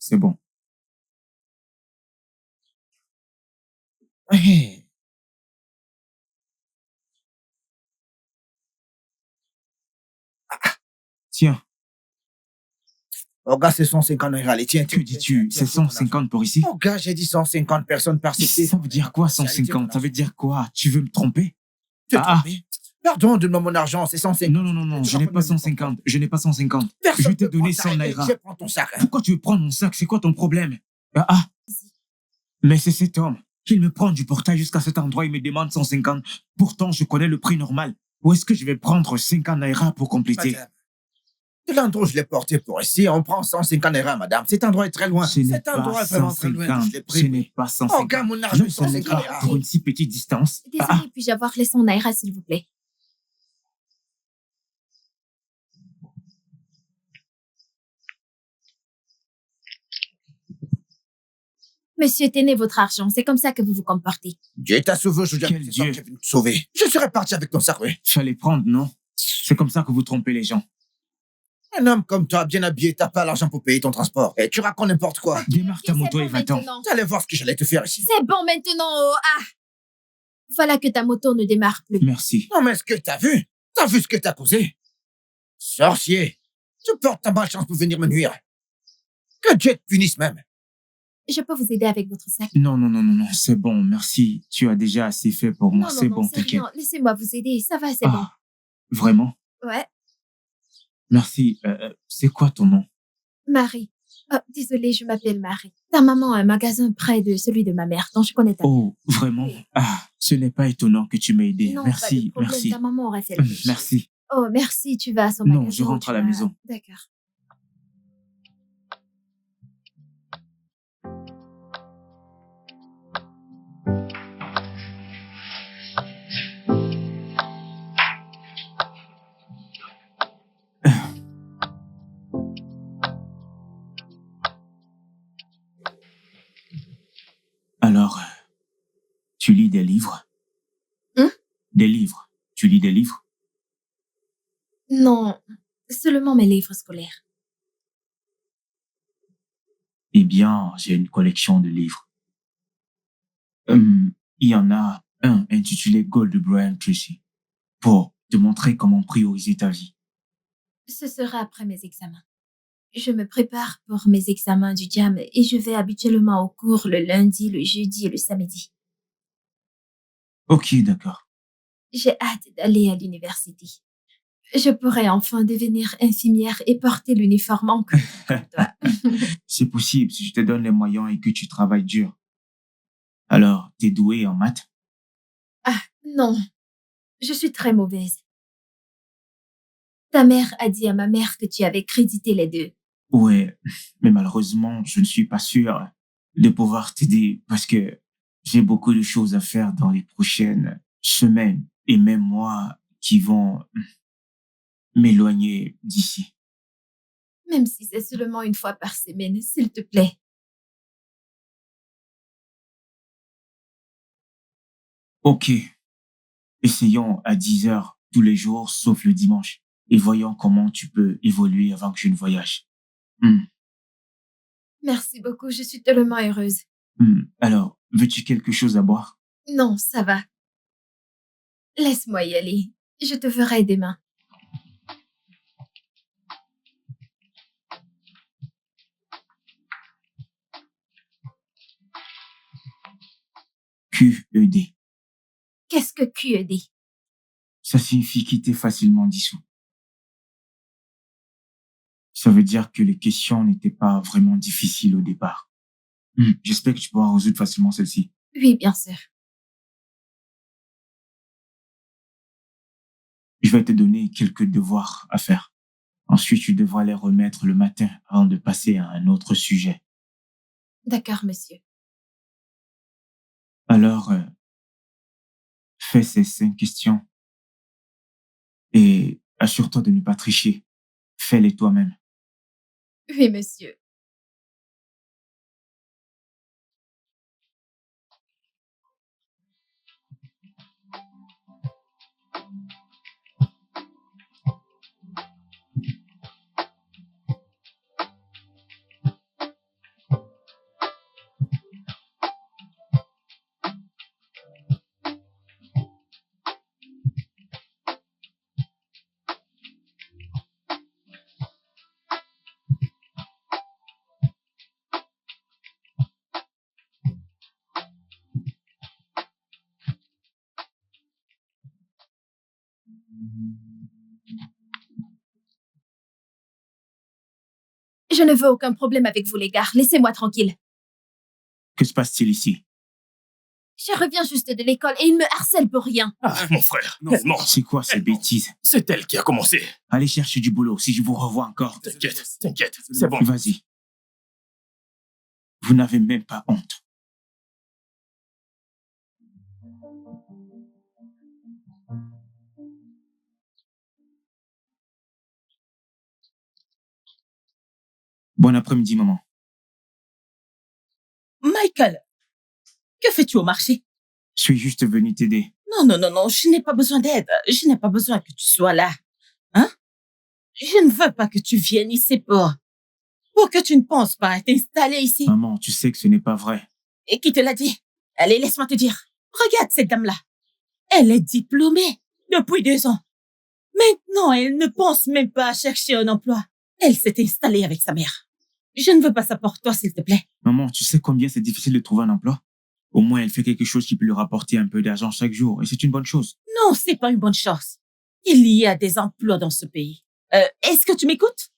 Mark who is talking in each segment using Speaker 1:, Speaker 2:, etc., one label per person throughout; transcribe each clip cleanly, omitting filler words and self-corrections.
Speaker 1: c'est bon.
Speaker 2: Hey.
Speaker 1: Tiens,
Speaker 2: Oh gars, c'est 150 naira. Allez, tiens,
Speaker 1: que
Speaker 2: tiens,
Speaker 1: dis-tu?
Speaker 2: tiens,
Speaker 1: C'est
Speaker 2: tiens, ton argent.
Speaker 1: 150 pour ici?
Speaker 2: Oh gars, j'ai dit 150 personnes par cité.
Speaker 1: Ça veut dire quoi, 150? Ça veut dire quoi? Tu veux me tromper?
Speaker 2: Tu t'es
Speaker 1: Ah,
Speaker 2: trompé. Pardon, donne-moi mon argent, c'est 150.
Speaker 1: non,
Speaker 2: Tu
Speaker 1: je n'ai
Speaker 2: vas
Speaker 1: pas
Speaker 2: prendre le
Speaker 1: 150. Je n'ai pas 150.
Speaker 2: Personne
Speaker 1: Je
Speaker 2: ne
Speaker 1: t'ai
Speaker 2: peut
Speaker 1: donné
Speaker 2: prendre ça.
Speaker 1: 100
Speaker 2: Hey,
Speaker 1: naira.
Speaker 2: je prends ton sac.
Speaker 1: Pourquoi tu veux prendre mon sac? C'est quoi ton problème? Mais c'est cet homme. Il me prend du portail jusqu'à cet endroit, il me demande 150. Pourtant, je connais le prix normal. Où est-ce que je vais prendre 50 naira pour compléter?
Speaker 2: Madame, de l'endroit où je l'ai porté pour ici, on prend 150 naira, madame. Cet endroit est très loin.
Speaker 1: Ce n'est
Speaker 2: Cet endroit
Speaker 1: pas
Speaker 2: est vraiment très loin.
Speaker 1: 150.
Speaker 2: Je l'ai
Speaker 1: Ce
Speaker 2: pris.
Speaker 1: n'est pas 150.
Speaker 2: Oh gars, mon argent est 150 naira.
Speaker 1: Pour une si petite distance.
Speaker 3: Désolée, puis-je avoir les 100 naira, s'il vous plaît? Monsieur, tenez votre argent. C'est comme ça que vous vous comportez.
Speaker 2: Dieu t'a sauvé aujourd'hui.
Speaker 1: Quel
Speaker 2: C'est ça
Speaker 1: Dieu?
Speaker 2: qui est venu te sauver. Je serais parti avec ton sac, oui.
Speaker 1: Fallait prendre, non? C'est comme ça que vous trompez les gens.
Speaker 2: Un homme comme toi, bien habillé, t'as pas l'argent pour payer ton transport. Et tu racontes n'importe quoi.
Speaker 1: Démarre ta
Speaker 3: Ok,
Speaker 1: moto
Speaker 3: c'est
Speaker 1: et
Speaker 3: bon
Speaker 1: va-t'en.
Speaker 3: maintenant.
Speaker 2: Tu allais voir ce que j'allais te faire ici.
Speaker 3: C'est bon maintenant. Oh, ah! Voilà que ta moto ne démarre plus.
Speaker 1: Merci.
Speaker 2: Non, mais est-ce que t'as vu? T'as vu ce que t'as causé? Sorcier. Tu portes ta malchance pour venir me nuire. Que Dieu te punisse même.
Speaker 3: Je peux vous aider avec votre sac?
Speaker 1: Non, c'est bon, merci. Tu as déjà assez fait pour moi, c'est bon,
Speaker 3: c'est
Speaker 1: t'inquiète.
Speaker 3: rien. Laissez-moi vous aider. Ça va, c'est
Speaker 1: Vraiment?
Speaker 3: bon. Ouais.
Speaker 1: Merci. C'est quoi ton nom?
Speaker 3: Marie. Oh, désolée, je m'appelle Marie. Ta maman a un magasin près de celui de ma mère, donc je connais ta mère.
Speaker 1: Oh, vraiment?
Speaker 3: Oui.
Speaker 1: Ce n'est pas étonnant que tu m'aies aidé.
Speaker 3: Non, pas de
Speaker 1: Merci,
Speaker 3: problème.
Speaker 1: merci.
Speaker 3: Ta maman aurait fait la même chose.
Speaker 1: Merci.
Speaker 3: Oh, merci, tu vas à son
Speaker 1: Non,
Speaker 3: magasin.
Speaker 1: je rentre
Speaker 3: tu
Speaker 1: à la
Speaker 3: vas-
Speaker 1: maison.
Speaker 3: D'accord.
Speaker 1: Alors, tu lis des livres? Des livres? Tu lis des livres?
Speaker 3: Non, seulement mes livres scolaires.
Speaker 1: Eh bien, j'ai une collection de livres. Il y en a un intitulé Gold de Brian Tracy pour te montrer comment prioriser ta vie.
Speaker 3: Ce sera après mes examens. Je me prépare pour mes examens du JAM et je vais habituellement au cours le lundi, le jeudi et le samedi.
Speaker 1: Ok, d'accord.
Speaker 3: J'ai hâte d'aller à l'université. Je pourrai enfin devenir infirmière et porter l'uniforme en cuir comme toi.
Speaker 1: C'est possible si je te donne les moyens et que tu travailles dur. Alors, t'es doué en maths?
Speaker 3: Ah, non. Je suis très mauvaise. Ta mère a dit à ma mère que tu avais crédité les deux.
Speaker 1: Ouais, mais malheureusement, je ne suis pas sûr de pouvoir t'aider parce que j'ai beaucoup de choses à faire dans les prochaines semaines et même mois qui vont m'éloigner d'ici.
Speaker 3: Même si c'est seulement une fois par semaine, s'il te plaît.
Speaker 1: Ok, essayons à 10 heures tous les jours sauf le dimanche et voyons comment tu peux évoluer avant que je ne voyage.
Speaker 3: Merci beaucoup, je suis tellement heureuse.
Speaker 1: Alors, veux-tu quelque chose à boire?
Speaker 3: Non, ça va. Laisse-moi y aller. Je te ferai demain.
Speaker 1: QED.
Speaker 3: Qu'est-ce que QED?
Speaker 1: Ça signifie quitter facilement dissous. Ça veut dire que les questions n'étaient pas vraiment difficiles au départ. J'espère que tu pourras résoudre facilement celle-ci.
Speaker 3: Oui, bien sûr.
Speaker 1: Je vais te donner quelques devoirs à faire. Ensuite, tu devras les remettre le matin avant de passer à un autre sujet.
Speaker 3: D'accord, monsieur.
Speaker 1: Alors, fais ces 5 questions et assure-toi de ne pas tricher. Fais-les toi-même.
Speaker 3: Oui, monsieur. Je ne veux aucun problème avec vous, les gars. Laissez-moi tranquille.
Speaker 1: Que se passe-t-il ici?
Speaker 3: Je reviens juste de l'école et il me harcèle pour rien.
Speaker 4: Ah, mon frère, non, non.
Speaker 1: C'est quoi ces bêtises?
Speaker 4: C'est elle qui a commencé.
Speaker 1: Allez chercher du boulot si je vous revois encore.
Speaker 4: T'inquiète, c'est bon.
Speaker 1: Vas-y. Vous n'avez même pas honte. Bon après-midi, maman.
Speaker 5: Michael, que fais-tu au marché?
Speaker 1: Je suis juste venu t'aider.
Speaker 5: Non, je n'ai pas besoin d'aide. Je n'ai pas besoin que tu sois là. Hein? Je ne veux pas que tu viennes ici pour que tu ne penses pas à t'installer ici.
Speaker 1: Maman, tu sais que ce n'est pas vrai.
Speaker 5: Et qui te l'a dit? Allez, laisse-moi te dire. Regarde cette dame-là. Elle est diplômée depuis 2 ans. Maintenant, elle ne pense même pas à chercher un emploi. Elle s'est installée avec sa mère. Je ne veux pas ça pour toi, s'il te plaît.
Speaker 1: Maman, tu sais combien c'est difficile de trouver un emploi? Au moins, elle fait quelque chose qui peut lui rapporter un peu d'argent chaque jour. Et c'est une bonne chose.
Speaker 5: Non, c'est pas une bonne chose. Il y a des emplois dans ce pays. Est-ce que tu m'écoutes?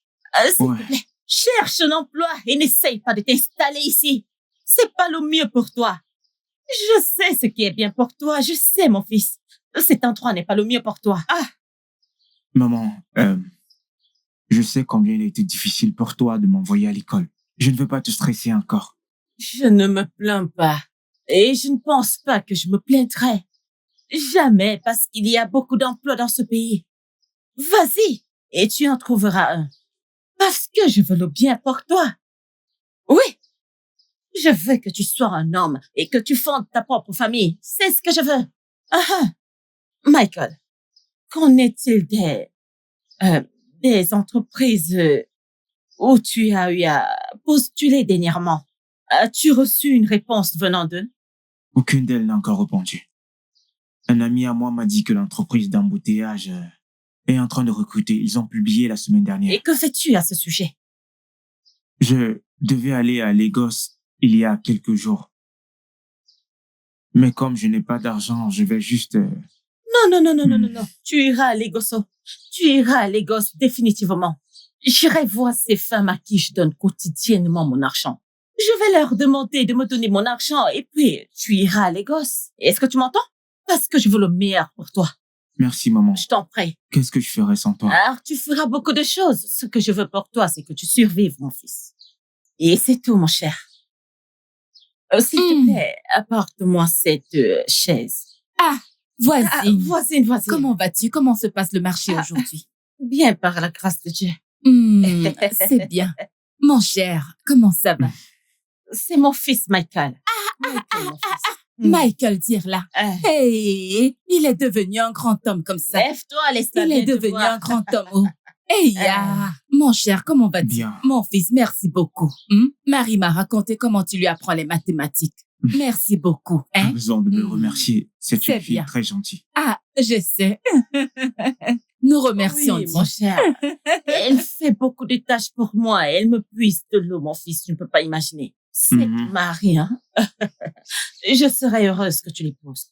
Speaker 5: S'il te plaît, cherche un emploi et n'essaye pas de t'installer ici. C'est pas le mieux pour toi. Je sais ce qui est bien pour toi. Je sais, mon fils. Cet endroit n'est pas le mieux pour toi. Ah,
Speaker 1: Maman, je sais combien il a été difficile pour toi de m'envoyer à l'école. Je ne veux pas te stresser encore.
Speaker 5: je ne me plains pas. Et je ne pense pas que je me plaindrai. Jamais, parce qu'il y a beaucoup d'emplois dans ce pays. Vas-y, et tu en trouveras un. Parce que je veux le bien pour toi. Oui, je veux que tu sois un homme et que tu fondes ta propre famille. C'est ce que je veux. Ah ah. Michael, qu'en est-il des entreprises où tu as eu à postuler dernièrement? As-tu reçu une réponse venant d'eux?
Speaker 1: Aucune d'elles n'a encore répondu. Un ami à moi m'a dit que l'entreprise d'embouteillage est en train de recruter. Ils ont publié la semaine dernière.
Speaker 5: Et que fais-tu à ce sujet?
Speaker 1: Je devais aller à Lagos il y a quelques jours. Mais comme je n'ai pas d'argent, je vais juste...
Speaker 5: Non. Tu iras à Lagos. Tu iras à Lagos définitivement. J'irai voir ces femmes à qui je donne quotidiennement mon argent. Je vais leur demander de me donner mon argent et puis tu iras à Lagos. Est-ce que tu m'entends? Parce que je veux le meilleur pour toi.
Speaker 1: Merci, maman.
Speaker 5: Je t'en prie.
Speaker 1: Qu'est-ce que je ferais sans toi?
Speaker 5: Alors, tu feras beaucoup de choses. Ce que je veux pour toi, c'est que tu survives, mon fils. Et c'est tout, mon cher. S'il te plaît, apporte-moi cette chaise.
Speaker 6: Voisine,
Speaker 5: Voisine.
Speaker 6: comment vas-tu? Comment se passe le marché aujourd'hui?
Speaker 5: Bien, par la grâce de Dieu.
Speaker 6: C'est bien. Mon cher, comment ça va?
Speaker 5: C'est mon fils, Michael. Michael, mon fils.
Speaker 6: Michael Dirla. Hey, il est devenu un grand homme comme ça.
Speaker 5: Lève-toi, laisse-la
Speaker 6: Il est
Speaker 5: bien te
Speaker 6: devenu
Speaker 5: voir.
Speaker 6: un grand homme. Oh. Hey, mon cher, comment vas-tu?
Speaker 1: Bien.
Speaker 6: Mon fils, merci beaucoup. Marie m'a raconté comment tu lui apprends les mathématiques. Merci beaucoup.
Speaker 1: Pas
Speaker 6: Hein?
Speaker 1: besoin de me remercier. C'est
Speaker 6: C'est
Speaker 1: une fille
Speaker 6: bien.
Speaker 1: très gentille.
Speaker 6: Ah, je sais. Nous remercions
Speaker 5: Oui,
Speaker 6: Dieu.
Speaker 5: mon cher. Elle fait beaucoup de tâches pour moi. Elle me puise de l'eau, mon fils. Tu ne peux pas imaginer. Cette
Speaker 1: Mhm.
Speaker 5: Marie, hein? Je serais heureuse que tu l'épouses.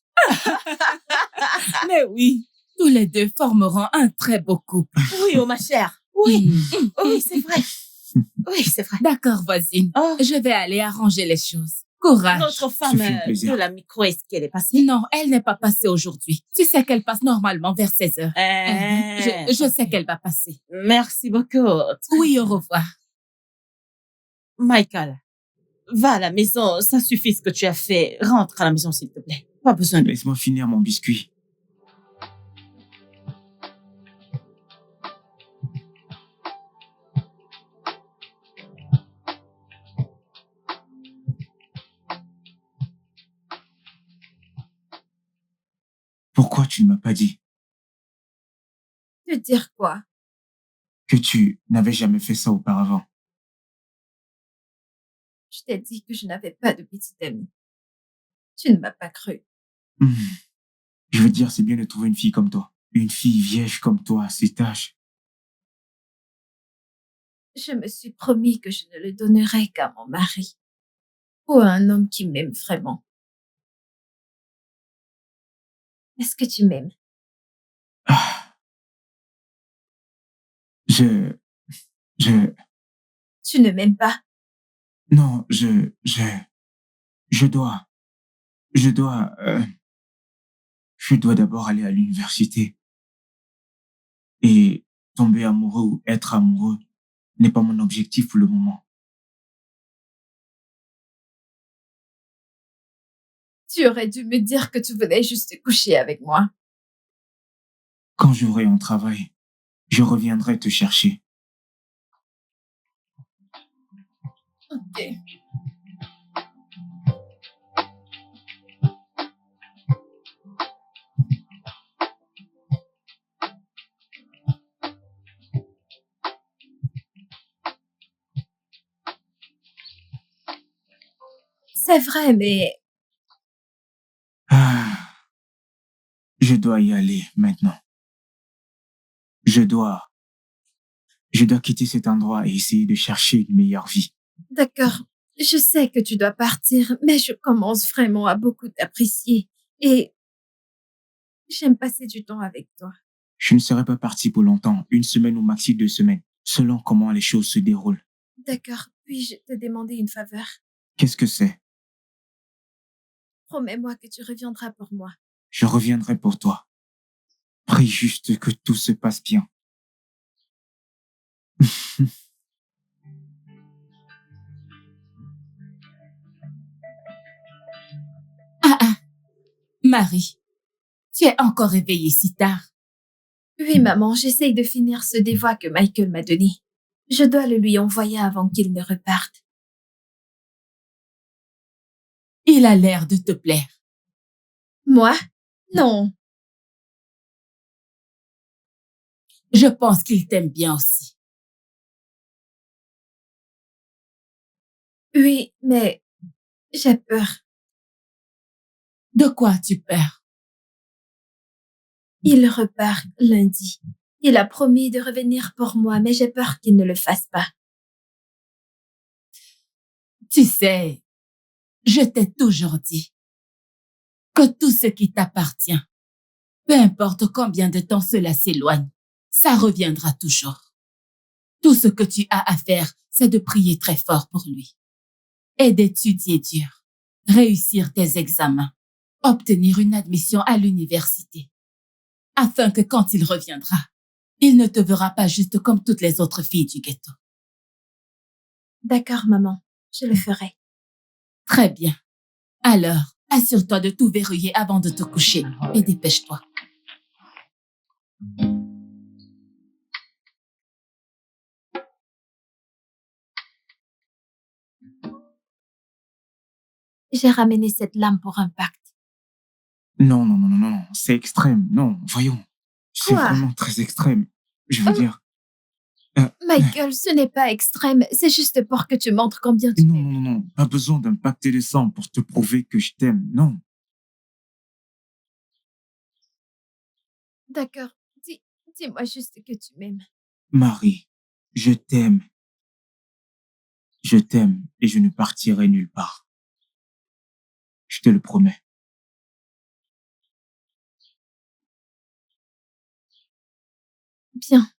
Speaker 6: Mais oui, tous les deux formeront un très beau couple.
Speaker 5: Oui, oh, ma chère. Oui,
Speaker 6: Mm.
Speaker 5: oui, c'est vrai. Oui, c'est vrai.
Speaker 6: D'accord, voisine.
Speaker 5: Oh,
Speaker 6: Je vais aller arranger les choses. Courage.
Speaker 5: notre femme
Speaker 1: fait un plaisir.
Speaker 5: de la micro, est-ce qu'elle est passée?
Speaker 6: Non, elle n'est pas passée aujourd'hui. Tu sais qu'elle passe normalement vers 16 heures. Je sais qu'elle va passer.
Speaker 5: Merci beaucoup.
Speaker 6: Oui, au revoir.
Speaker 5: Michael, va à la maison. Ça suffit ce que tu as fait. Rentre à la maison, s'il te plaît. Pas besoin de...
Speaker 1: Laisse-moi finir mon biscuit. Pourquoi tu ne m'as pas dit
Speaker 3: Te dire quoi?
Speaker 1: que tu n'avais jamais fait ça auparavant?
Speaker 3: Je t'ai dit que je n'avais pas de petite amie. Tu ne m'as pas cru.
Speaker 1: Hmm. Je veux dire, c'est bien de trouver une fille comme toi. Une fille vierge comme toi à cet âge.
Speaker 3: Je me suis promis que je ne le donnerais qu'à mon mari. Ou à un homme qui m'aime vraiment. Est-ce que tu m'aimes?
Speaker 1: Ah. Je...
Speaker 3: Tu ne m'aimes pas.
Speaker 1: Non, je dois, je dois, je dois d'abord aller à l'université. Et tomber amoureux ou être amoureux n'est pas mon objectif pour le moment.
Speaker 3: Tu aurais dû me dire que tu venais juste coucher avec moi.
Speaker 1: Quand j'aurai un travail, je reviendrai te chercher.
Speaker 3: Ok. C'est vrai, mais
Speaker 1: Ah, je dois y aller maintenant. Je dois quitter cet endroit et essayer de chercher une meilleure vie.
Speaker 3: d'accord. Je sais que tu dois partir, mais je commence vraiment à beaucoup t'apprécier. Et j'aime passer du temps avec toi.
Speaker 1: Je ne serai pas parti pour longtemps, 1 semaine ou maxi 2 semaines, selon comment les choses se déroulent.
Speaker 3: D'accord. Puis-je te demander une faveur?
Speaker 1: Qu'est-ce que c'est?
Speaker 3: Promets-moi que tu reviendras pour moi.
Speaker 1: Je reviendrai pour toi. Prie juste que tout se passe bien.
Speaker 6: Marie, tu es encore réveillée si tard.
Speaker 3: Oui, maman, j'essaye de finir ce devoir que Michael m'a donné. Je dois le lui envoyer avant qu'il ne reparte.
Speaker 6: Il a l'air de te plaire.
Speaker 3: Moi? Non.
Speaker 6: Je pense qu'il t'aime bien aussi.
Speaker 3: Oui, mais j'ai peur.
Speaker 6: De quoi tu peurs?
Speaker 3: Il repart lundi. Il a promis de revenir pour moi, mais j'ai peur qu'il ne le fasse pas.
Speaker 6: Tu sais, je t'ai toujours dit que tout ce qui t'appartient, peu importe combien de temps cela s'éloigne, ça reviendra toujours. Tout ce que tu as à faire, c'est de prier très fort pour lui et d'étudier dur, réussir tes examens, obtenir une admission à l'université, afin que quand il reviendra, il ne te verra pas juste comme toutes les autres filles du ghetto.
Speaker 3: D'accord, maman. Je le ferai.
Speaker 6: Très bien. Alors, assure-toi de tout verrouiller avant de te coucher et dépêche-toi.
Speaker 3: J'ai ramené cette lame pour un pacte.
Speaker 1: Non, non, non, non, non, c'est extrême. Non, voyons. C'est
Speaker 3: Quoi?
Speaker 1: vraiment très extrême. Je veux dire...
Speaker 3: Michael, ce n'est pas extrême. C'est juste pour que tu montres combien tu
Speaker 1: Non,
Speaker 3: m'aimes.
Speaker 1: non, non, non. Pas besoin d'un pacte de sang pour te prouver que je t'aime. Non.
Speaker 3: D'accord. Dis-moi juste que tu m'aimes.
Speaker 1: Marie, je t'aime. Je t'aime et je ne partirai nulle part. Je te le promets.
Speaker 3: Bien.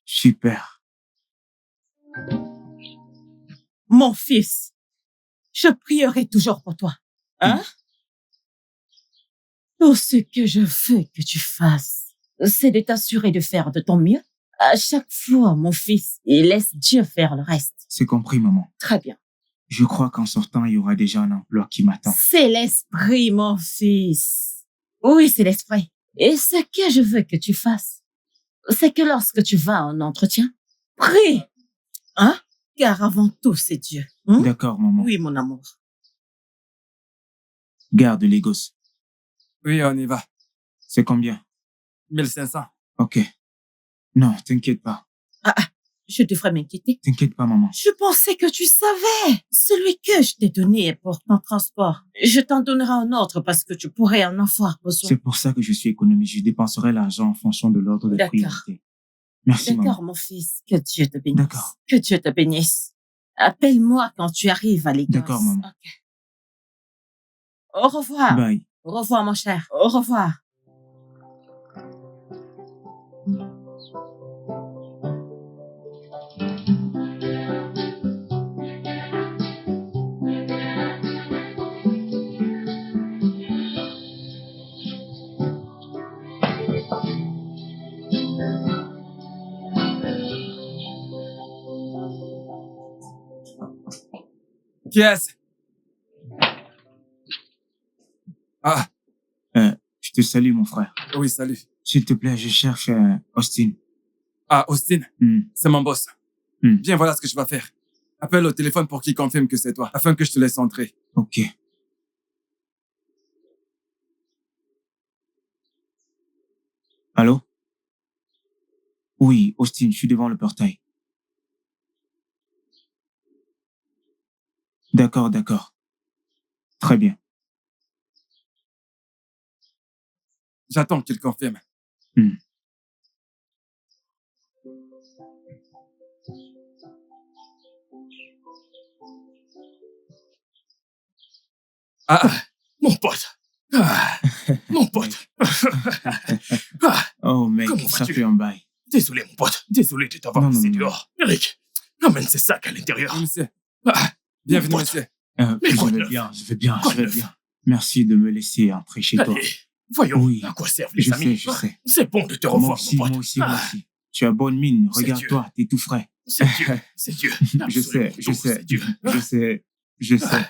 Speaker 1: Super.
Speaker 5: Mon fils, je prierai toujours pour toi. Hein? Tout ce que je veux que tu fasses, c'est de t'assurer de faire de ton mieux. À chaque fois, mon fils, et laisse Dieu faire le reste.
Speaker 1: C'est compris, maman.
Speaker 5: Très bien.
Speaker 1: Je crois qu'en sortant, il y aura déjà un emploi qui m'attend.
Speaker 5: C'est l'esprit, mon fils. Oui, c'est l'esprit. Et ce que je veux que tu fasses, c'est que lorsque tu vas en entretien, prie. Hein? Car avant tout, c'est Dieu. Hein?
Speaker 1: D'accord, maman.
Speaker 5: Oui, mon amour.
Speaker 1: Garde les gosses.
Speaker 4: Oui, on y va.
Speaker 1: C'est combien?
Speaker 4: 1500.
Speaker 1: Ok. Non, t'inquiète pas.
Speaker 5: Je devrais m'inquiéter.
Speaker 1: T'inquiète pas, maman.
Speaker 5: Je pensais que tu savais. Celui que je t'ai donné est pour ton transport. Je t'en donnerai un autre parce que tu pourrais en avoir besoin.
Speaker 1: C'est pour ça que je suis économiste. Je dépenserai l'argent en fonction de l'ordre de
Speaker 5: D'accord.
Speaker 1: priorité. Merci, maman.
Speaker 5: D'accord, mon fils. Que Dieu te bénisse.
Speaker 1: D'accord.
Speaker 5: Que Dieu te bénisse. Appelle-moi quand tu arrives à l'église.
Speaker 1: D'accord, maman.
Speaker 5: Ok. Au revoir.
Speaker 1: Bye.
Speaker 5: Au revoir, mon cher. Au revoir.
Speaker 4: Qui est-ce? Ah,
Speaker 1: Je te salue, mon frère.
Speaker 4: oui, salut.
Speaker 1: S'il te plaît, je cherche Austin.
Speaker 4: Ah, Austin,
Speaker 1: Hmm.
Speaker 4: c'est mon boss.
Speaker 1: Hmm.
Speaker 4: Bien, voilà ce que je vais faire. Appelle au téléphone pour qu'il confirme que c'est toi, afin que je te laisse entrer.
Speaker 1: Ok. Allô? Oui, Austin, je suis devant le portail. D'accord, d'accord. Très bien.
Speaker 4: J'attends qu'il confirme.
Speaker 1: Hmm.
Speaker 2: Ah, mon pote. Ah, mon pote. Ah,
Speaker 1: Oh, mec,
Speaker 2: Comment
Speaker 1: ça
Speaker 2: vas-tu?
Speaker 1: fait un bail.
Speaker 2: désolé, mon pote. Désolé de t'avoir
Speaker 1: Non, non,
Speaker 2: laissé
Speaker 1: non.
Speaker 2: dehors. Eric, amène ces sacs à l'intérieur.
Speaker 4: Oui, monsieur.
Speaker 2: Ah,
Speaker 4: Bienvenue,
Speaker 2: mon pote.
Speaker 4: monsieur.
Speaker 2: Mais quoi de
Speaker 1: Je vais
Speaker 2: neuf?
Speaker 1: bien, je vais bien,
Speaker 2: Quoi
Speaker 1: je
Speaker 2: de
Speaker 1: vais
Speaker 2: neuf?
Speaker 1: bien. Merci de me laisser entrer chez toi.
Speaker 2: Allez, voyons
Speaker 1: Oui,
Speaker 2: à quoi servent les
Speaker 1: je
Speaker 2: amis.
Speaker 1: sais, je sais.
Speaker 2: C'est bon de te
Speaker 1: Moi
Speaker 2: revoir,
Speaker 1: aussi,
Speaker 2: mon pote.
Speaker 1: moi aussi, moi
Speaker 2: Ah,
Speaker 1: aussi. Tu as bonne mine,
Speaker 2: C'est
Speaker 1: regarde-toi, t'es tout frais.
Speaker 2: c'est Dieu, c'est Dieu.
Speaker 1: Je sais,
Speaker 2: Absolument
Speaker 1: je
Speaker 2: tout,
Speaker 1: sais,
Speaker 2: c'est Dieu.
Speaker 1: je sais, je sais.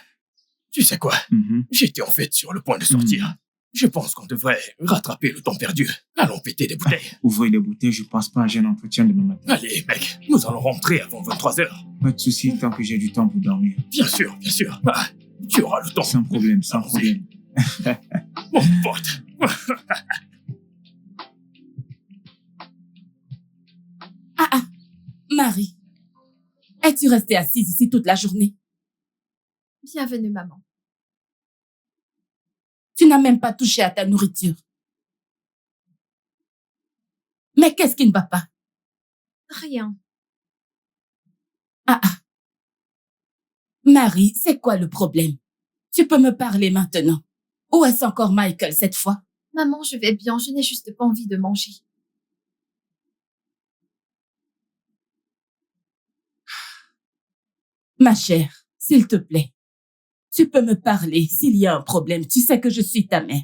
Speaker 2: Tu sais quoi?
Speaker 1: Mhm.
Speaker 2: J'étais en fait sur le point de sortir. Je pense qu'on devrait rattraper le temps perdu. Allons péter des bouteilles.
Speaker 1: Ouvrez les bouteilles, je passe pas un jeune entretien demain matin.
Speaker 2: Allez, mec, nous allons rentrer avant 23h.
Speaker 1: Pas de soucis, tant que j'ai du temps pour dormir.
Speaker 2: Bien sûr, bien sûr. Ah, tu auras le temps.
Speaker 1: Sans problème, sans
Speaker 2: Allons-y.
Speaker 1: problème.
Speaker 2: Mon pote.
Speaker 6: Ah, Marie, es-tu restée assise ici toute la journée?
Speaker 3: Bienvenue, maman.
Speaker 6: Tu n'as même pas touché à ta nourriture. Mais qu'est-ce qui ne va pas?
Speaker 3: Rien.
Speaker 6: Ah. Marie, c'est quoi le problème? Tu peux me parler maintenant. Ou est-ce encore Michael cette fois?
Speaker 3: Maman, je vais bien, je n'ai juste pas envie de manger.
Speaker 6: Ma chère, s'il te plaît, tu peux me parler s'il y a un problème. Tu sais que je suis ta mère.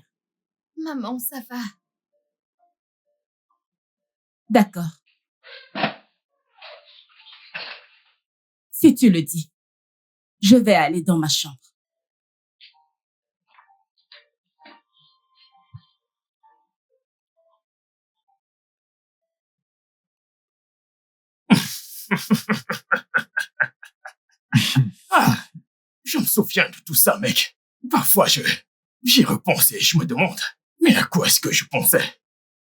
Speaker 3: Maman, ça va.
Speaker 6: D'accord. Si tu le dis, je vais aller dans ma chambre.
Speaker 2: Ah, je me souviens de tout ça, mec. Parfois, j'y repense et je me demande, mais à quoi est-ce que je pensais?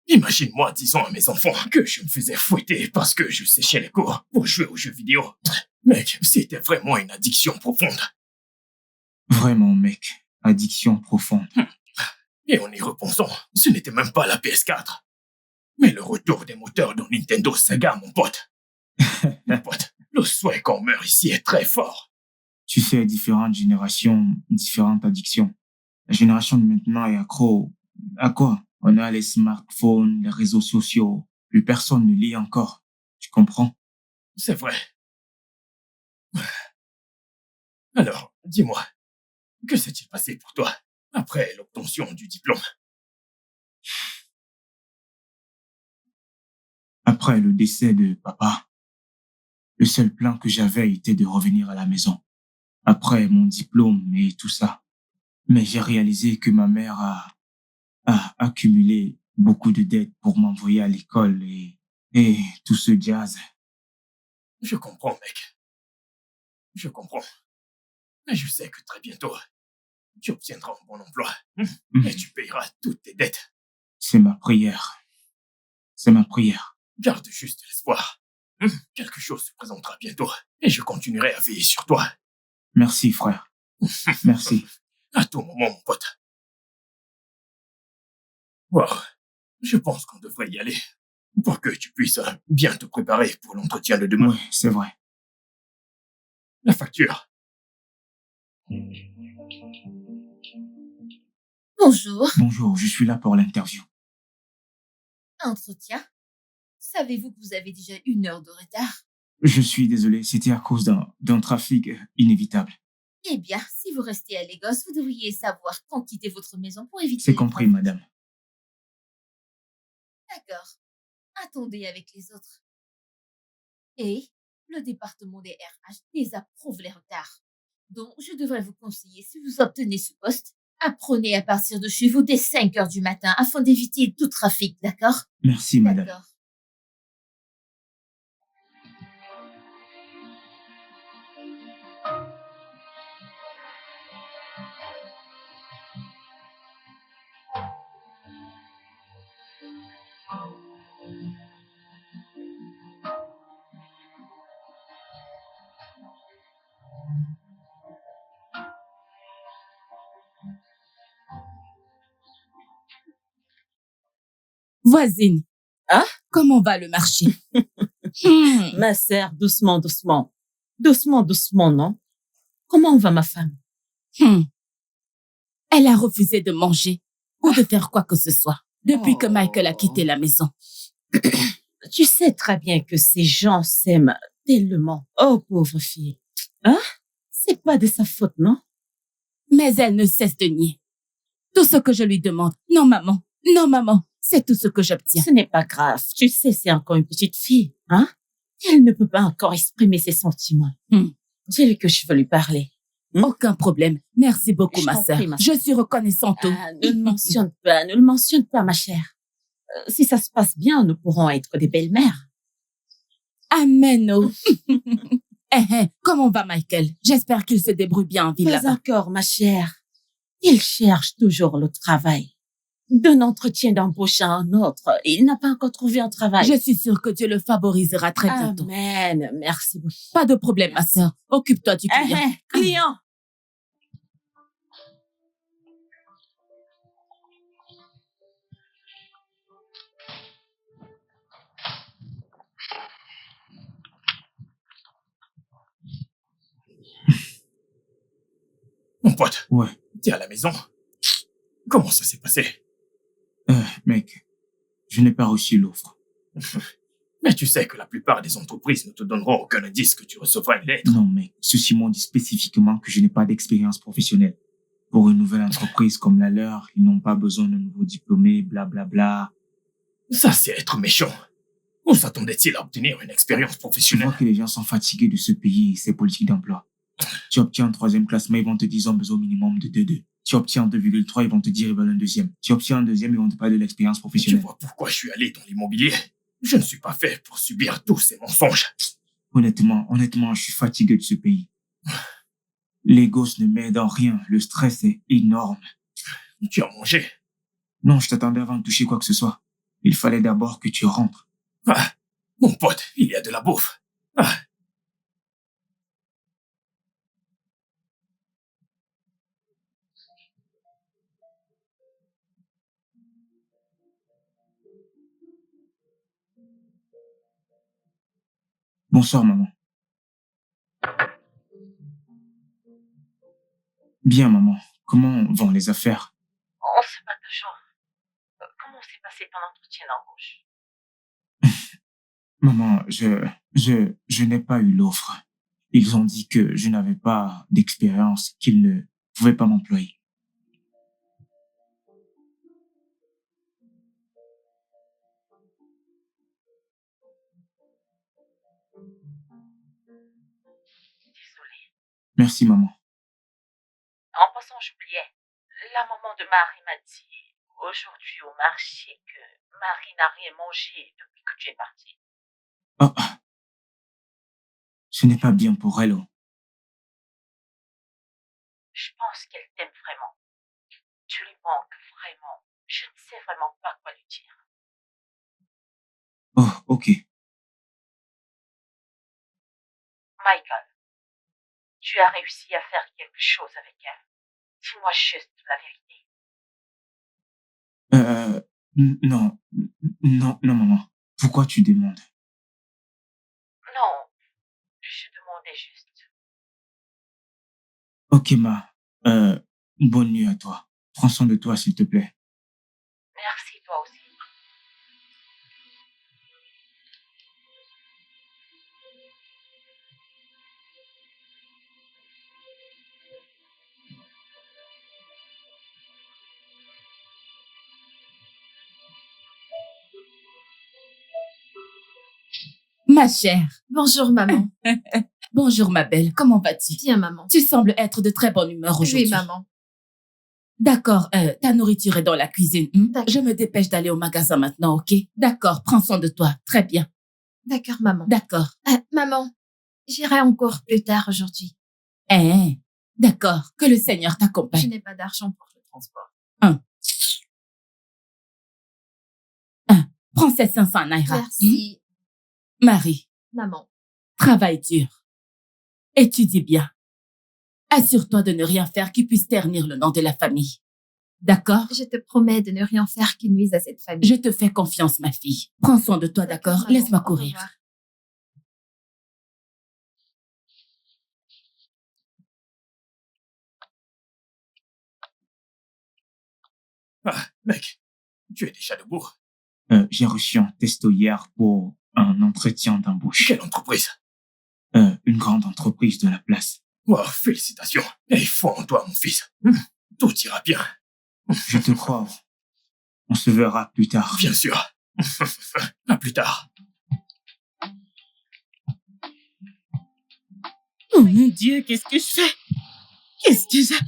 Speaker 2: Imagine-moi disant à mes enfants que je me faisais fouetter parce que je séchais les cours pour jouer aux jeux vidéo. Mec, c'était vraiment une addiction profonde.
Speaker 1: Vraiment, mec. Addiction profonde.
Speaker 2: Et en y repensant, ce n'était même pas la PS4. Mais le retour des moteurs dans Nintendo Sega, mon pote. Mon pote, le souhait qu'on meurt ici est très fort.
Speaker 1: Tu sais, différentes générations, différentes addictions. La génération de maintenant est accro à quoi? On a les smartphones, les réseaux sociaux. Plus personne ne lit encore. Tu comprends?
Speaker 2: C'est vrai. Alors, dis-moi, que s'est-il passé pour toi après l'obtention du diplôme?
Speaker 1: Après le décès de papa, le seul plan que j'avais était de revenir à la maison. Après mon diplôme et tout ça. Mais j'ai réalisé que ma mère a accumulé beaucoup de dettes pour m'envoyer à l'école et tout ce jazz.
Speaker 2: Je comprends, mec. Je comprends. Mais je sais que très bientôt, tu obtiendras un bon emploi. Et tu payeras toutes tes dettes.
Speaker 1: C'est ma prière. C'est ma prière.
Speaker 2: Garde juste l'espoir. Quelque chose se présentera bientôt. Et je continuerai à veiller sur toi.
Speaker 1: Merci, frère. Merci.
Speaker 2: À tout moment, mon pote. Wow. Je pense qu'on devrait y aller. Pour que tu puisses bien te préparer pour l'entretien de demain.
Speaker 1: Oui, c'est vrai.
Speaker 2: La facture.
Speaker 3: Bonjour.
Speaker 1: Bonjour, je suis là pour l'interview.
Speaker 3: Entretien. Savez-vous que vous avez déjà 1 heure de retard?
Speaker 1: Je suis désolé, c'était à cause d'un trafic inévitable.
Speaker 3: Eh bien, si vous restez à Lagos, vous devriez savoir quand quitter votre maison pour éviter
Speaker 1: C'est
Speaker 3: les
Speaker 1: compris,
Speaker 3: trafics.
Speaker 1: madame.
Speaker 3: D'accord. Attendez avec les autres. Et le département des RH désapprouve les retards. Donc, je devrais vous conseiller, si vous obtenez ce poste, apprenez à partir de chez vous dès 5 heures du matin afin d'éviter tout trafic, d'accord?
Speaker 1: Merci, madame.
Speaker 3: D'accord.
Speaker 6: Voisine.
Speaker 5: Hein?
Speaker 6: Comment va le marché?
Speaker 5: Ma sœur, doucement, doucement. Doucement, doucement, non? Comment va ma femme?
Speaker 6: Elle a refusé de manger ou de faire quoi que ce soit depuis que Michael a quitté la maison.
Speaker 5: Tu sais très bien que ces gens s'aiment tellement. Oh, pauvre fille. Hein? C'est pas de sa faute, non?
Speaker 6: Mais elle ne cesse de nier. Tout ce que je lui demande. Non, maman. Non, maman. C'est tout ce que j'obtiens.
Speaker 5: Ce n'est pas grave. Tu sais, c'est encore une petite fille, hein? Elle ne peut pas encore exprimer ses sentiments. Dis-lui que je veux lui parler.
Speaker 6: Aucun problème. Merci beaucoup,
Speaker 5: Je
Speaker 6: ma
Speaker 5: t'en
Speaker 6: sœur.
Speaker 5: prie, ma
Speaker 6: Je suis reconnaissante.
Speaker 5: Ne le mentionne pas, ma chère. Si ça se passe bien, nous pourrons être des belles-mères.
Speaker 6: Amen. Oh. Comment va Michael? J'espère qu'il se débrouille bien en ville
Speaker 5: Pas
Speaker 6: là-bas.
Speaker 5: encore, ma chère. Il cherche toujours le travail. D'un entretien d'embauche à un autre, il n'a pas encore trouvé un travail.
Speaker 6: Je suis sûre que Dieu le favorisera très bientôt.
Speaker 5: Amen. Merci beaucoup.
Speaker 6: Pas de problème, ma sœur. Occupe-toi du client.
Speaker 5: Client.
Speaker 2: Mon pote,
Speaker 1: Ouais.
Speaker 2: t'es à la maison? Comment ça s'est passé?
Speaker 1: Mec, je n'ai pas reçu l'offre.
Speaker 2: Mais tu sais que la plupart des entreprises ne te donneront aucun indice que tu recevras une lettre.
Speaker 1: Non, mec, ceux-ci m'ont dit spécifiquement que je n'ai pas d'expérience professionnelle. Pour une nouvelle entreprise comme la leur, ils n'ont pas besoin de nouveaux diplômés, blablabla.
Speaker 2: Ça, c'est être méchant. Où s'attendait-il à obtenir une expérience
Speaker 1: Tu
Speaker 2: professionnelle?
Speaker 1: vois que les gens sont fatigués de ce pays et ses politiques d'emploi. Tu obtiens un 3e classement, ils vont te dire ils ont besoin au minimum de 2,2. Tu obtiens un 2,3, ils vont te dire ils veulent un 2e. Tu obtiens un 2e, ils vont te parler de l'expérience
Speaker 2: Tu
Speaker 1: professionnelle.
Speaker 2: vois pourquoi je suis allé dans l'immobilier? Je ne suis pas fait pour subir tous ces mensonges.
Speaker 1: Honnêtement, je suis fatigué de ce pays. Les gosses ne m'aident en rien. Le stress est énorme.
Speaker 2: Tu as mangé?
Speaker 1: Non, je t'attendais avant de toucher quoi que ce soit. Il fallait d'abord que tu rentres.
Speaker 2: Ah, mon pote, il y a de la bouffe. Ah,
Speaker 1: Bonsoir, maman. Bien, maman. Comment vont les affaires?
Speaker 5: On sait pas toujours. Comment s'est passé ton entretien d'embauche?
Speaker 1: Maman, je n'ai pas eu l'offre. Ils ont dit que je n'avais pas d'expérience, qu'ils ne pouvaient pas m'employer.
Speaker 5: Désolée.
Speaker 1: Merci, maman.
Speaker 5: En passant, j'oubliais. La maman de Marie m'a dit aujourd'hui au marché que Marie n'a rien mangé depuis que tu es parti.
Speaker 1: Oh, ce n'est pas bien pour elle. Oh.
Speaker 5: Je pense qu'elle t'aime vraiment. Tu lui manques vraiment. Je ne sais vraiment pas quoi lui dire.
Speaker 1: Oh, ok.
Speaker 5: Michael, tu as réussi à faire quelque chose avec elle. Dis-moi juste la vérité.
Speaker 1: Non, maman. Pourquoi tu demandes?
Speaker 5: Non, je demandais juste.
Speaker 1: Ok, ma. Bonne nuit à toi. Prends soin de toi, s'il te plaît.
Speaker 5: Merci, toi aussi.
Speaker 6: Ma chère.
Speaker 3: Bonjour, maman.
Speaker 6: Bonjour ma belle, comment vas-tu?
Speaker 3: Bien, maman.
Speaker 6: Tu sembles être de très bonne humeur aujourd'hui.
Speaker 3: Oui, maman.
Speaker 6: D'accord, ta nourriture est dans la cuisine.
Speaker 3: D'accord.
Speaker 6: Je me dépêche d'aller au magasin maintenant, ok? D'accord, prends soin de toi. Très bien.
Speaker 3: D'accord, maman.
Speaker 6: D'accord.
Speaker 3: Maman, j'irai encore plus tard aujourd'hui.
Speaker 6: D'accord, que le Seigneur
Speaker 3: Je
Speaker 6: t'accompagne.
Speaker 3: n'ai pas d'argent pour le transport.
Speaker 6: Prends ces 500 naira.
Speaker 3: Merci,
Speaker 6: Marie,
Speaker 3: maman.
Speaker 6: travaille dur. Étudie bien. Assure-toi de ne rien faire qui puisse ternir le nom de la famille. D'accord?
Speaker 3: Je te promets de ne rien faire qui nuise à cette famille.
Speaker 6: Je te fais confiance, ma fille. Prends soin de toi, d'accord?
Speaker 3: maman.
Speaker 6: Laisse-moi
Speaker 3: Au
Speaker 6: courir.
Speaker 3: revoir.
Speaker 2: Ah, mec, tu es déjà debout.
Speaker 1: J'ai reçu un testo hier pour un entretien d'embauche.
Speaker 2: Quelle entreprise?
Speaker 1: Une grande entreprise de la place.
Speaker 2: Wow, félicitations. Et foi en toi, mon fils. Tout ira bien.
Speaker 1: Je te crois. On se verra plus tard.
Speaker 2: Bien sûr. À plus tard.
Speaker 5: Oh mon Dieu, qu'est-ce que je fais? Qu'est-ce que je...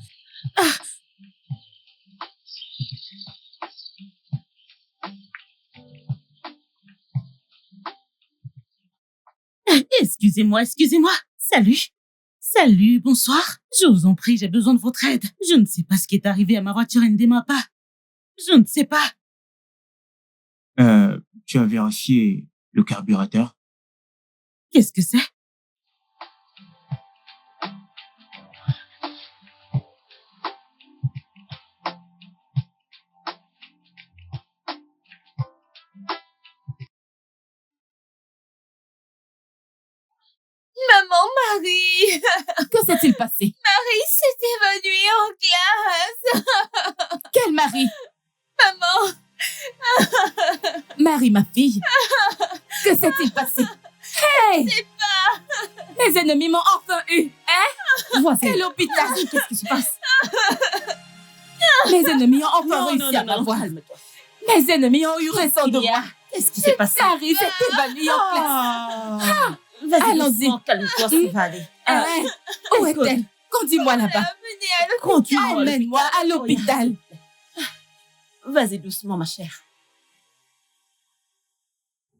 Speaker 5: Excusez-moi. Salut, bonsoir. Je vous en prie, j'ai besoin de votre aide. Je ne sais pas ce qui est arrivé à ma voiture, elle ne démarre pas. Je ne sais pas.
Speaker 1: Tu as vérifié le carburateur?
Speaker 5: Qu'est-ce que c'est?
Speaker 3: Maman, Marie!
Speaker 6: Que s'est-il passé?
Speaker 3: Marie s'est évanouie en classe!
Speaker 6: Quelle Marie?
Speaker 3: Maman!
Speaker 6: Marie, ma fille. Que s'est-il passé? Hey!
Speaker 3: Je sais pas!
Speaker 6: Les ennemis m'ont enfin eu, hein? Quel hôpital?
Speaker 5: Qu'est-ce qui se passe?
Speaker 6: Les ennemis ont enfin
Speaker 5: Non,
Speaker 6: réussi à m'avoir.
Speaker 5: calme-toi.
Speaker 6: Mes ennemis ont eu raison de moi.
Speaker 5: Qu'est-ce qui s'est passé?
Speaker 6: Marie s'est évanouie en classe.
Speaker 5: Vas-y,
Speaker 6: Allons-y.
Speaker 5: doucement, calme-toi, ça va aller.
Speaker 6: Hein? Où
Speaker 5: écoute.
Speaker 6: est-elle? Conduis-moi là-bas.
Speaker 3: Venez à l'hôpital!
Speaker 5: Conduis-moi à
Speaker 6: Emmène-moi à l'hôpital.
Speaker 5: Vas-y doucement, ma chère.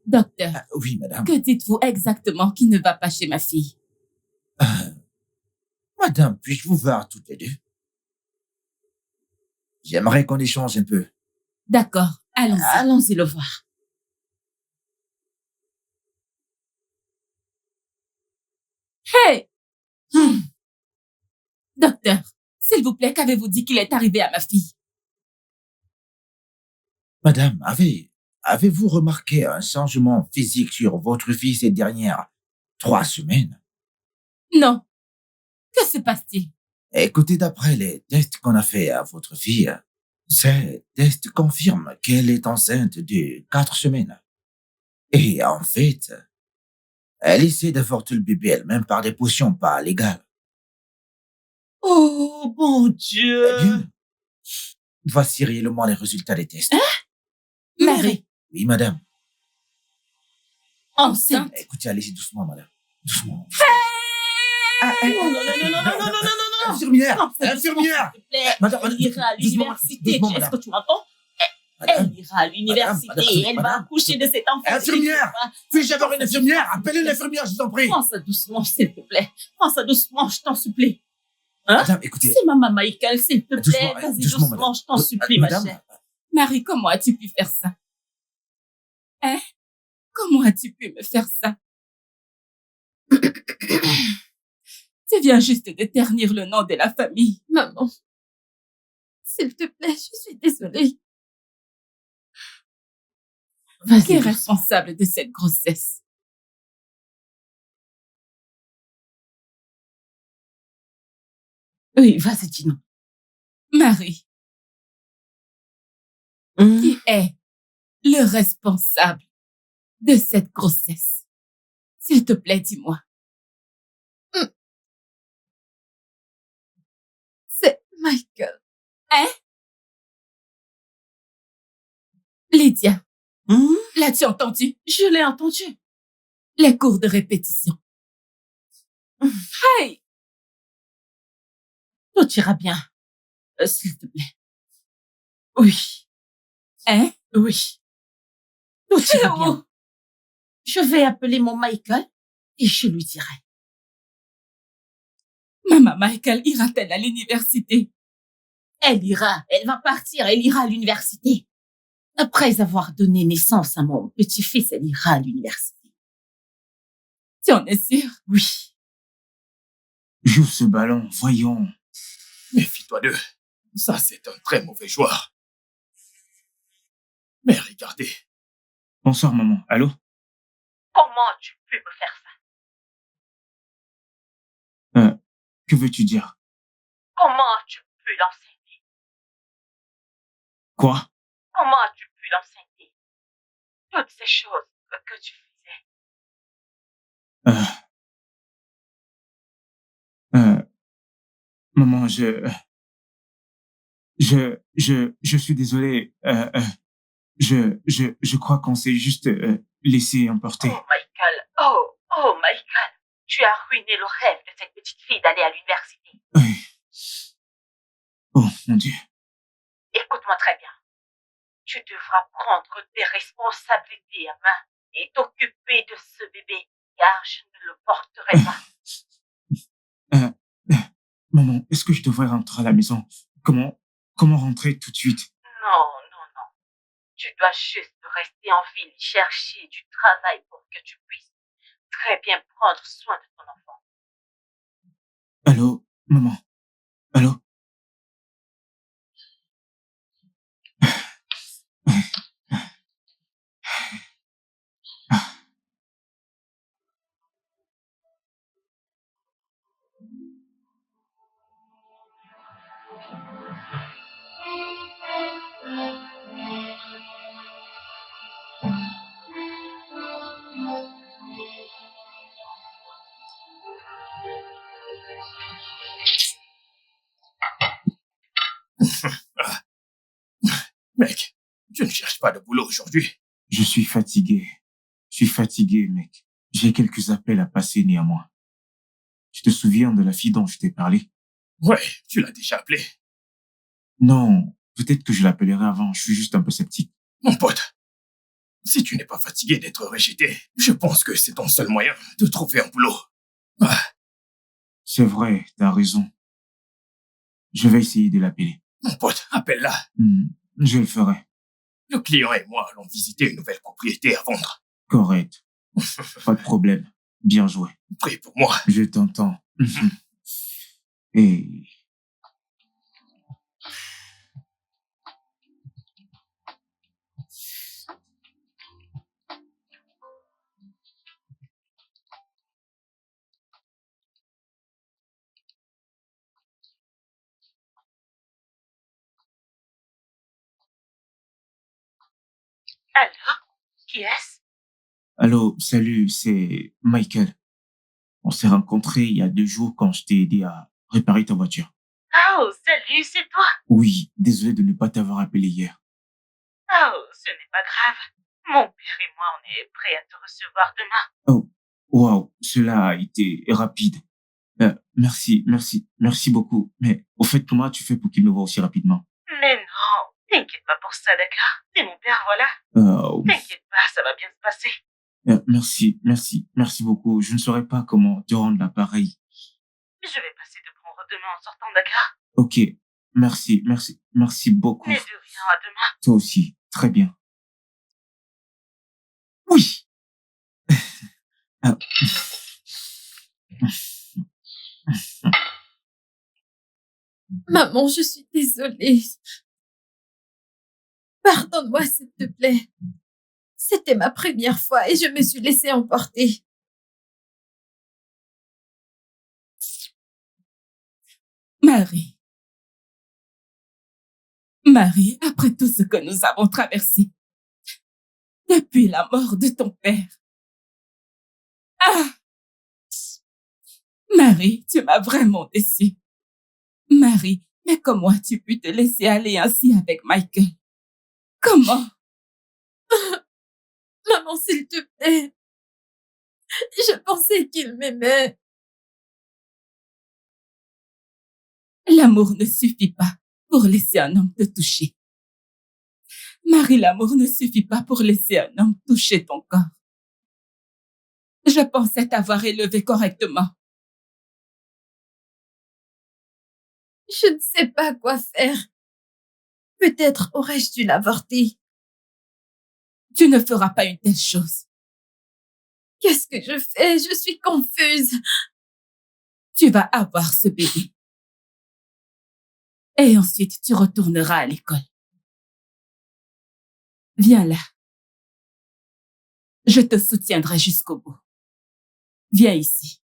Speaker 6: Docteur,
Speaker 7: Oui, madame.
Speaker 6: que dites-vous exactement qui ne va pas chez ma fille?
Speaker 7: Madame, puis-je vous voir toutes les deux? J'aimerais qu'on échange un peu.
Speaker 6: D'accord, allons-y.
Speaker 5: Allons-y le voir.
Speaker 6: Hey! Docteur, s'il vous plaît, qu'avez-vous dit qu'il est arrivé à ma fille?
Speaker 7: Madame, avez-vous remarqué un changement physique sur votre fille ces dernières 3 semaines?
Speaker 6: Non. Que se passe-t-il?
Speaker 7: Écoutez, d'après les tests qu'on a fait à votre fille, ces tests confirment qu'elle est enceinte de 4 semaines. Et en fait, elle essaie d'avorter le bébé elle-même par des potions pas légales.
Speaker 5: Oh, bon Dieu.
Speaker 7: Eh bien, voici réellement les résultats des tests.
Speaker 6: Marie,
Speaker 7: Oui, madame.
Speaker 6: enceinte.
Speaker 7: Écoutez, allez-y doucement, madame. Doucement.
Speaker 5: Non.
Speaker 7: Infirmière!
Speaker 5: Non, fais
Speaker 7: Infirmière!
Speaker 5: S'il te plaît.
Speaker 7: Madame,
Speaker 5: Elle ira à
Speaker 7: doucement,
Speaker 5: l'université.
Speaker 7: doucement,
Speaker 5: Est-ce
Speaker 7: madame.
Speaker 5: que tu m'entends?
Speaker 7: Madame,
Speaker 5: Elle ira à l'université
Speaker 7: madame,
Speaker 5: et elle va
Speaker 7: madame.
Speaker 5: accoucher de cet enfant.
Speaker 7: Infirmière! Puis-je avoir une infirmière? Appelez l'infirmière, je vous en prie.
Speaker 5: Prends ça doucement, s'il te plaît. Prends ça doucement, je t'en supplie. Hein?
Speaker 7: Madame, écoutez.
Speaker 5: C'est maman Michael, s'il te plaît.
Speaker 7: Doucement,
Speaker 5: Vas-y
Speaker 7: doucement,
Speaker 5: doucement,
Speaker 7: madame.
Speaker 5: je t'en supplie, ma
Speaker 7: Madame,
Speaker 5: chère.
Speaker 6: Marie, comment as-tu pu faire ça? Hein? Comment as-tu pu me faire ça? Tu viens juste de ternir le nom de la famille.
Speaker 3: Maman, s'il te plaît, je suis désolée.
Speaker 6: Qui est
Speaker 5: Vas-y, doucement.
Speaker 6: responsable de cette grossesse?
Speaker 5: Oui, vas-y, dis-nous.
Speaker 6: Marie,
Speaker 5: Hum.
Speaker 6: qui est le responsable de cette grossesse? S'il te plaît, dis-moi.
Speaker 3: C'est Michael.
Speaker 6: Lydia,
Speaker 5: Hum?
Speaker 6: l'as-tu entendu?
Speaker 5: Je l'ai entendu.
Speaker 6: Les cours de répétition. Hey!
Speaker 5: Tout ira bien. S'il te plaît. Oui,
Speaker 6: Hein?
Speaker 5: oui. Tout
Speaker 6: C'est
Speaker 5: ira bien.
Speaker 6: où?
Speaker 5: Je vais appeler mon Michael et je lui dirai.
Speaker 6: Maman Michael ira-t-elle à l'université?
Speaker 5: Elle ira, elle va partir, elle ira à l'université. Après avoir donné naissance à mon petit-fils, elle ira à l'université.
Speaker 6: Tu en es sûr?
Speaker 5: Oui.
Speaker 1: Joue ce ballon, voyons.
Speaker 2: Méfie-toi d'eux. Ça, c'est un très mauvais joueur. Mais regardez,
Speaker 1: Bonsoir, maman. Allô?
Speaker 5: Comment tu peux me faire ça?
Speaker 1: Que veux-tu dire?
Speaker 5: Comment tu peux l'enseigner?
Speaker 1: Quoi?
Speaker 5: Comment tu peux l'enseigner? Toutes ces choses que tu faisais.
Speaker 1: Maman, je suis désolé. Je crois qu'on s'est juste laissé emporter.
Speaker 5: Oh, Michael. Oh, Michael. Tu as ruiné le rêve de cette petite fille d'aller à l'université.
Speaker 1: Oui. Oh, mon Dieu.
Speaker 5: Écoute-moi très bien. Tu devras prendre tes responsabilités à main et t'occuper de ce bébé, car je ne le porterai pas.
Speaker 1: Maman, est-ce que je devrais rentrer à la maison? Comment rentrer tout de suite?
Speaker 5: Non. Tu dois juste rester en ville, chercher du travail pour que tu puisses très bien prendre soin de ton enfant.
Speaker 1: Allô, maman? Allô?
Speaker 2: mec, je ne cherche pas de boulot aujourd'hui.
Speaker 1: Je suis fatigué. Je suis fatigué, mec. J'ai quelques appels à passer néanmoins. Tu te souviens de la fille dont je t'ai parlé?
Speaker 2: Ouais, tu l'as déjà appelé.
Speaker 1: Non, peut-être que je l'appellerai avant. Je suis juste un peu sceptique.
Speaker 2: Mon pote, si tu n'es pas fatigué d'être rejeté, je pense que c'est ton seul moyen de trouver un boulot. Ah,
Speaker 1: C'est vrai, t'as raison. Je vais essayer de l'appeler.
Speaker 2: mon pote, appelle-la.
Speaker 1: Je le ferai.
Speaker 2: Le client et moi allons visiter une nouvelle propriété à vendre.
Speaker 1: Correct. Pas de problème. Bien joué.
Speaker 2: Prie pour moi.
Speaker 1: Je t'entends. Et...
Speaker 5: Allô? Qui est-ce?
Speaker 1: Allô, salut, c'est Michael. On s'est rencontrés il y a 2 jours quand je t'ai aidé à réparer ta voiture.
Speaker 5: Oh, salut, c'est toi?
Speaker 1: Oui, désolé de ne pas t'avoir appelé hier.
Speaker 5: Oh, ce n'est pas grave. Mon père et moi, on est prêts à te recevoir demain.
Speaker 1: Oh, waouh, cela a été rapide. Merci beaucoup. Mais au fait, comment tu fais pour qu'il me voie aussi rapidement?
Speaker 5: Mais non, t'inquiète pas pour ça, d'accord? C'est mon père, voilà. T'inquiète pas, ça va bien se passer.
Speaker 1: Merci beaucoup. Je ne saurais pas comment te rendre l'appareil.
Speaker 5: Je vais passer te prendre demain en sortant, d'accord?
Speaker 1: Ok, merci beaucoup.
Speaker 5: Mais de rien, à demain.
Speaker 1: Toi aussi, très bien. Oui. Ah.
Speaker 3: Maman, je suis désolée. Pardonne-moi, s'il te plaît. C'était ma première fois et je me suis laissée emporter.
Speaker 6: Marie, après tout ce que nous avons traversé, depuis la mort de ton père. Ah! Marie, tu m'as vraiment déçue. Marie, mais comment as-tu pu te laisser aller ainsi avec Michael? Comment?
Speaker 3: Maman, s'il te plaît. Je pensais qu'il m'aimait.
Speaker 6: L'amour ne suffit pas pour laisser un homme te toucher. Marie, l'amour ne suffit pas pour laisser un homme toucher ton corps. Je pensais t'avoir élevé correctement.
Speaker 3: Je ne sais pas quoi faire. Peut-être aurais-je dû l'avorter.
Speaker 6: Tu ne feras pas une telle chose.
Speaker 3: Qu'est-ce que je fais? Je suis confuse.
Speaker 6: Tu vas avoir ce bébé. Et ensuite, tu retourneras à l'école. Viens là. Je te soutiendrai jusqu'au bout. Viens ici.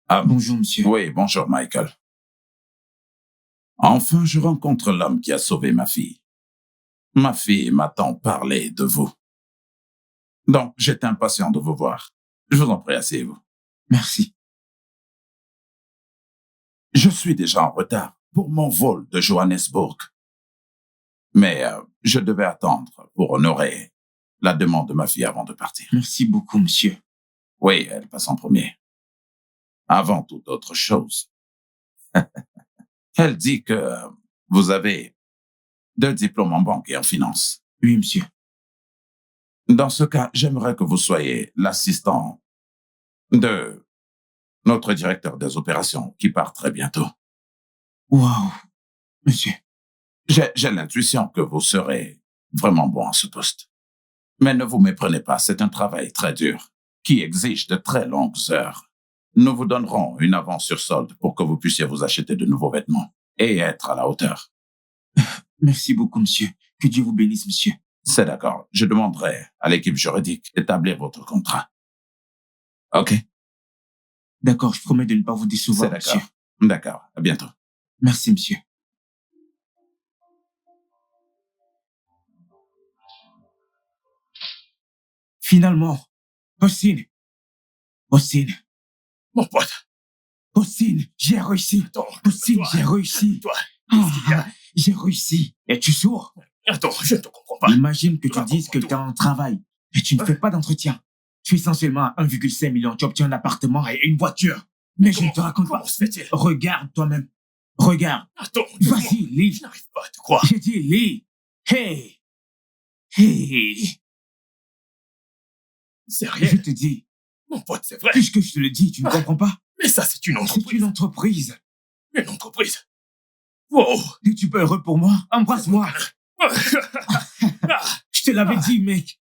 Speaker 7: Ah,
Speaker 1: Bonjour, monsieur.
Speaker 7: oui, bonjour, Michael. Enfin, je rencontre l'homme qui a sauvé ma fille. Ma fille m'a tant parlé de vous. Donc, j'étais impatient de vous voir. Je vous en prie, asseyez-vous.
Speaker 1: Merci.
Speaker 7: Je suis déjà en retard pour mon vol de Johannesburg. Mais je devais attendre pour honorer la demande de ma fille avant de partir.
Speaker 1: Merci beaucoup, monsieur.
Speaker 7: Oui, elle passe en premier. Avant toute autre chose. Elle dit que vous avez 2 diplômes en banque et en finance.
Speaker 1: Oui, monsieur.
Speaker 7: Dans ce cas, j'aimerais que vous soyez l'assistant de notre directeur des opérations qui part très bientôt.
Speaker 1: Waouh, monsieur.
Speaker 7: J'ai l'intuition que vous serez vraiment bon à ce poste. Mais ne vous méprenez pas, c'est un travail très dur qui exige de très longues heures. Nous vous donnerons une avance sur solde pour que vous puissiez vous acheter de nouveaux vêtements et être à la hauteur.
Speaker 1: Merci beaucoup, monsieur. Que Dieu vous bénisse, monsieur.
Speaker 7: C'est d'accord. Je demanderai à l'équipe juridique d'établir votre contrat. OK?
Speaker 1: D'accord, je promets de ne pas vous décevoir,
Speaker 7: C'est
Speaker 1: monsieur.
Speaker 7: d'accord. D'accord. À bientôt.
Speaker 1: Merci, monsieur. Finalement, Austin.
Speaker 2: Mon pote,
Speaker 1: Austin, j'ai réussi.
Speaker 2: attends.
Speaker 1: Austin,
Speaker 2: Toi,
Speaker 1: j'ai réussi.
Speaker 2: Toi, qu'est-ce qu'il y a?
Speaker 1: J'ai réussi. Es-tu sourd?
Speaker 2: Attends, je ne te comprends pas.
Speaker 1: Imagine que tu
Speaker 2: Raconte-moi
Speaker 1: dises que
Speaker 2: tout.
Speaker 1: tu as un travail, mais tu ne fais pas d'entretien. Tu es essentiellement à 1,5 million, tu obtiens un appartement et une voiture. Mais je ne te raconte
Speaker 2: Comment
Speaker 1: pas.
Speaker 2: se fait-il?
Speaker 1: Regarde toi-même. Regarde.
Speaker 2: Attends, dis-moi.
Speaker 1: Vas-y, lis.
Speaker 2: Je n'arrive pas à te croire.
Speaker 1: J'ai dit lis. Hey. Hey.
Speaker 2: C'est
Speaker 1: Je
Speaker 2: rien.
Speaker 1: te dis,
Speaker 2: Mon pote, c'est vrai.
Speaker 1: puisque je te le dis, tu ne comprends pas?
Speaker 2: Mais ça, c'est une
Speaker 1: C'est
Speaker 2: entreprise.
Speaker 1: une entreprise.
Speaker 2: Une entreprise. Wow.
Speaker 1: Es-tu pas heureux pour moi? Embrasse-moi.
Speaker 2: Ah,
Speaker 1: Je te l'avais dit, mec.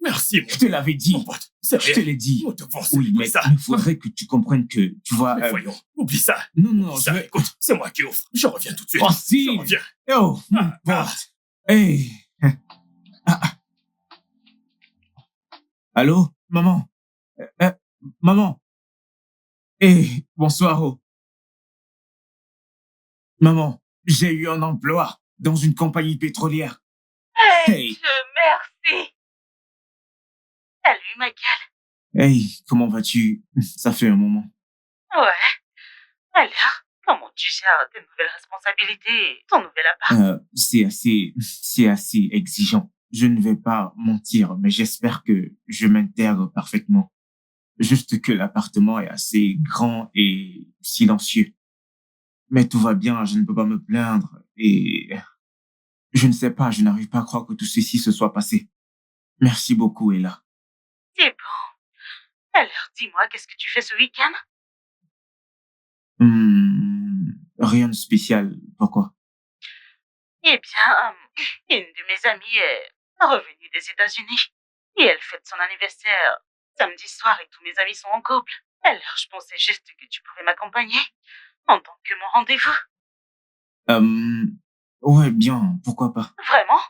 Speaker 2: merci,
Speaker 1: Je te l'avais dit.
Speaker 2: mon pote. C'est
Speaker 1: Je te
Speaker 2: rien.
Speaker 1: l'ai dit.
Speaker 2: Nous devons
Speaker 1: Oui,
Speaker 2: célébrer
Speaker 1: mais
Speaker 2: ça.
Speaker 1: il faudrait que tu comprennes que, tu vois...
Speaker 2: Mais voyons, oublie ça.
Speaker 1: Non, non,
Speaker 2: Ça, écoute, c'est moi qui offre. Je reviens tout de suite.
Speaker 1: Oh, si.
Speaker 2: Je reviens.
Speaker 1: Oh, mon
Speaker 2: Ah, ah.
Speaker 1: pote. Hey. Ah. Allô, maman? Maman? Hey, bonsoir. Oh. Maman, j'ai eu un emploi dans une compagnie pétrolière. Hey.
Speaker 5: Merci. Salut, Michael.
Speaker 1: Hey, comment vas-tu? Ça fait un moment.
Speaker 5: Ouais. Alors, comment tu gères tes nouvelles responsabilités et ton nouvel appart?
Speaker 1: C'est assez exigeant. Je ne vais pas mentir, mais j'espère que je m'intègre parfaitement. Juste que l'appartement est assez grand et silencieux. Mais tout va bien, je ne peux pas me plaindre et je ne sais pas, je n'arrive pas à croire que tout ceci se soit passé. Merci beaucoup, Ella.
Speaker 5: C'est bon. Alors, dis-moi, qu'est-ce que tu fais ce week-end?
Speaker 1: Rien de spécial. Pourquoi?
Speaker 5: Eh bien, une de mes amies est revenue des États-Unis et elle fête son anniversaire samedi soir et tous mes amis sont en couple. Alors, je pensais juste que tu pouvais m'accompagner en tant que mon rendez-vous.
Speaker 1: Ouais, bien, pourquoi pas.
Speaker 5: Vraiment?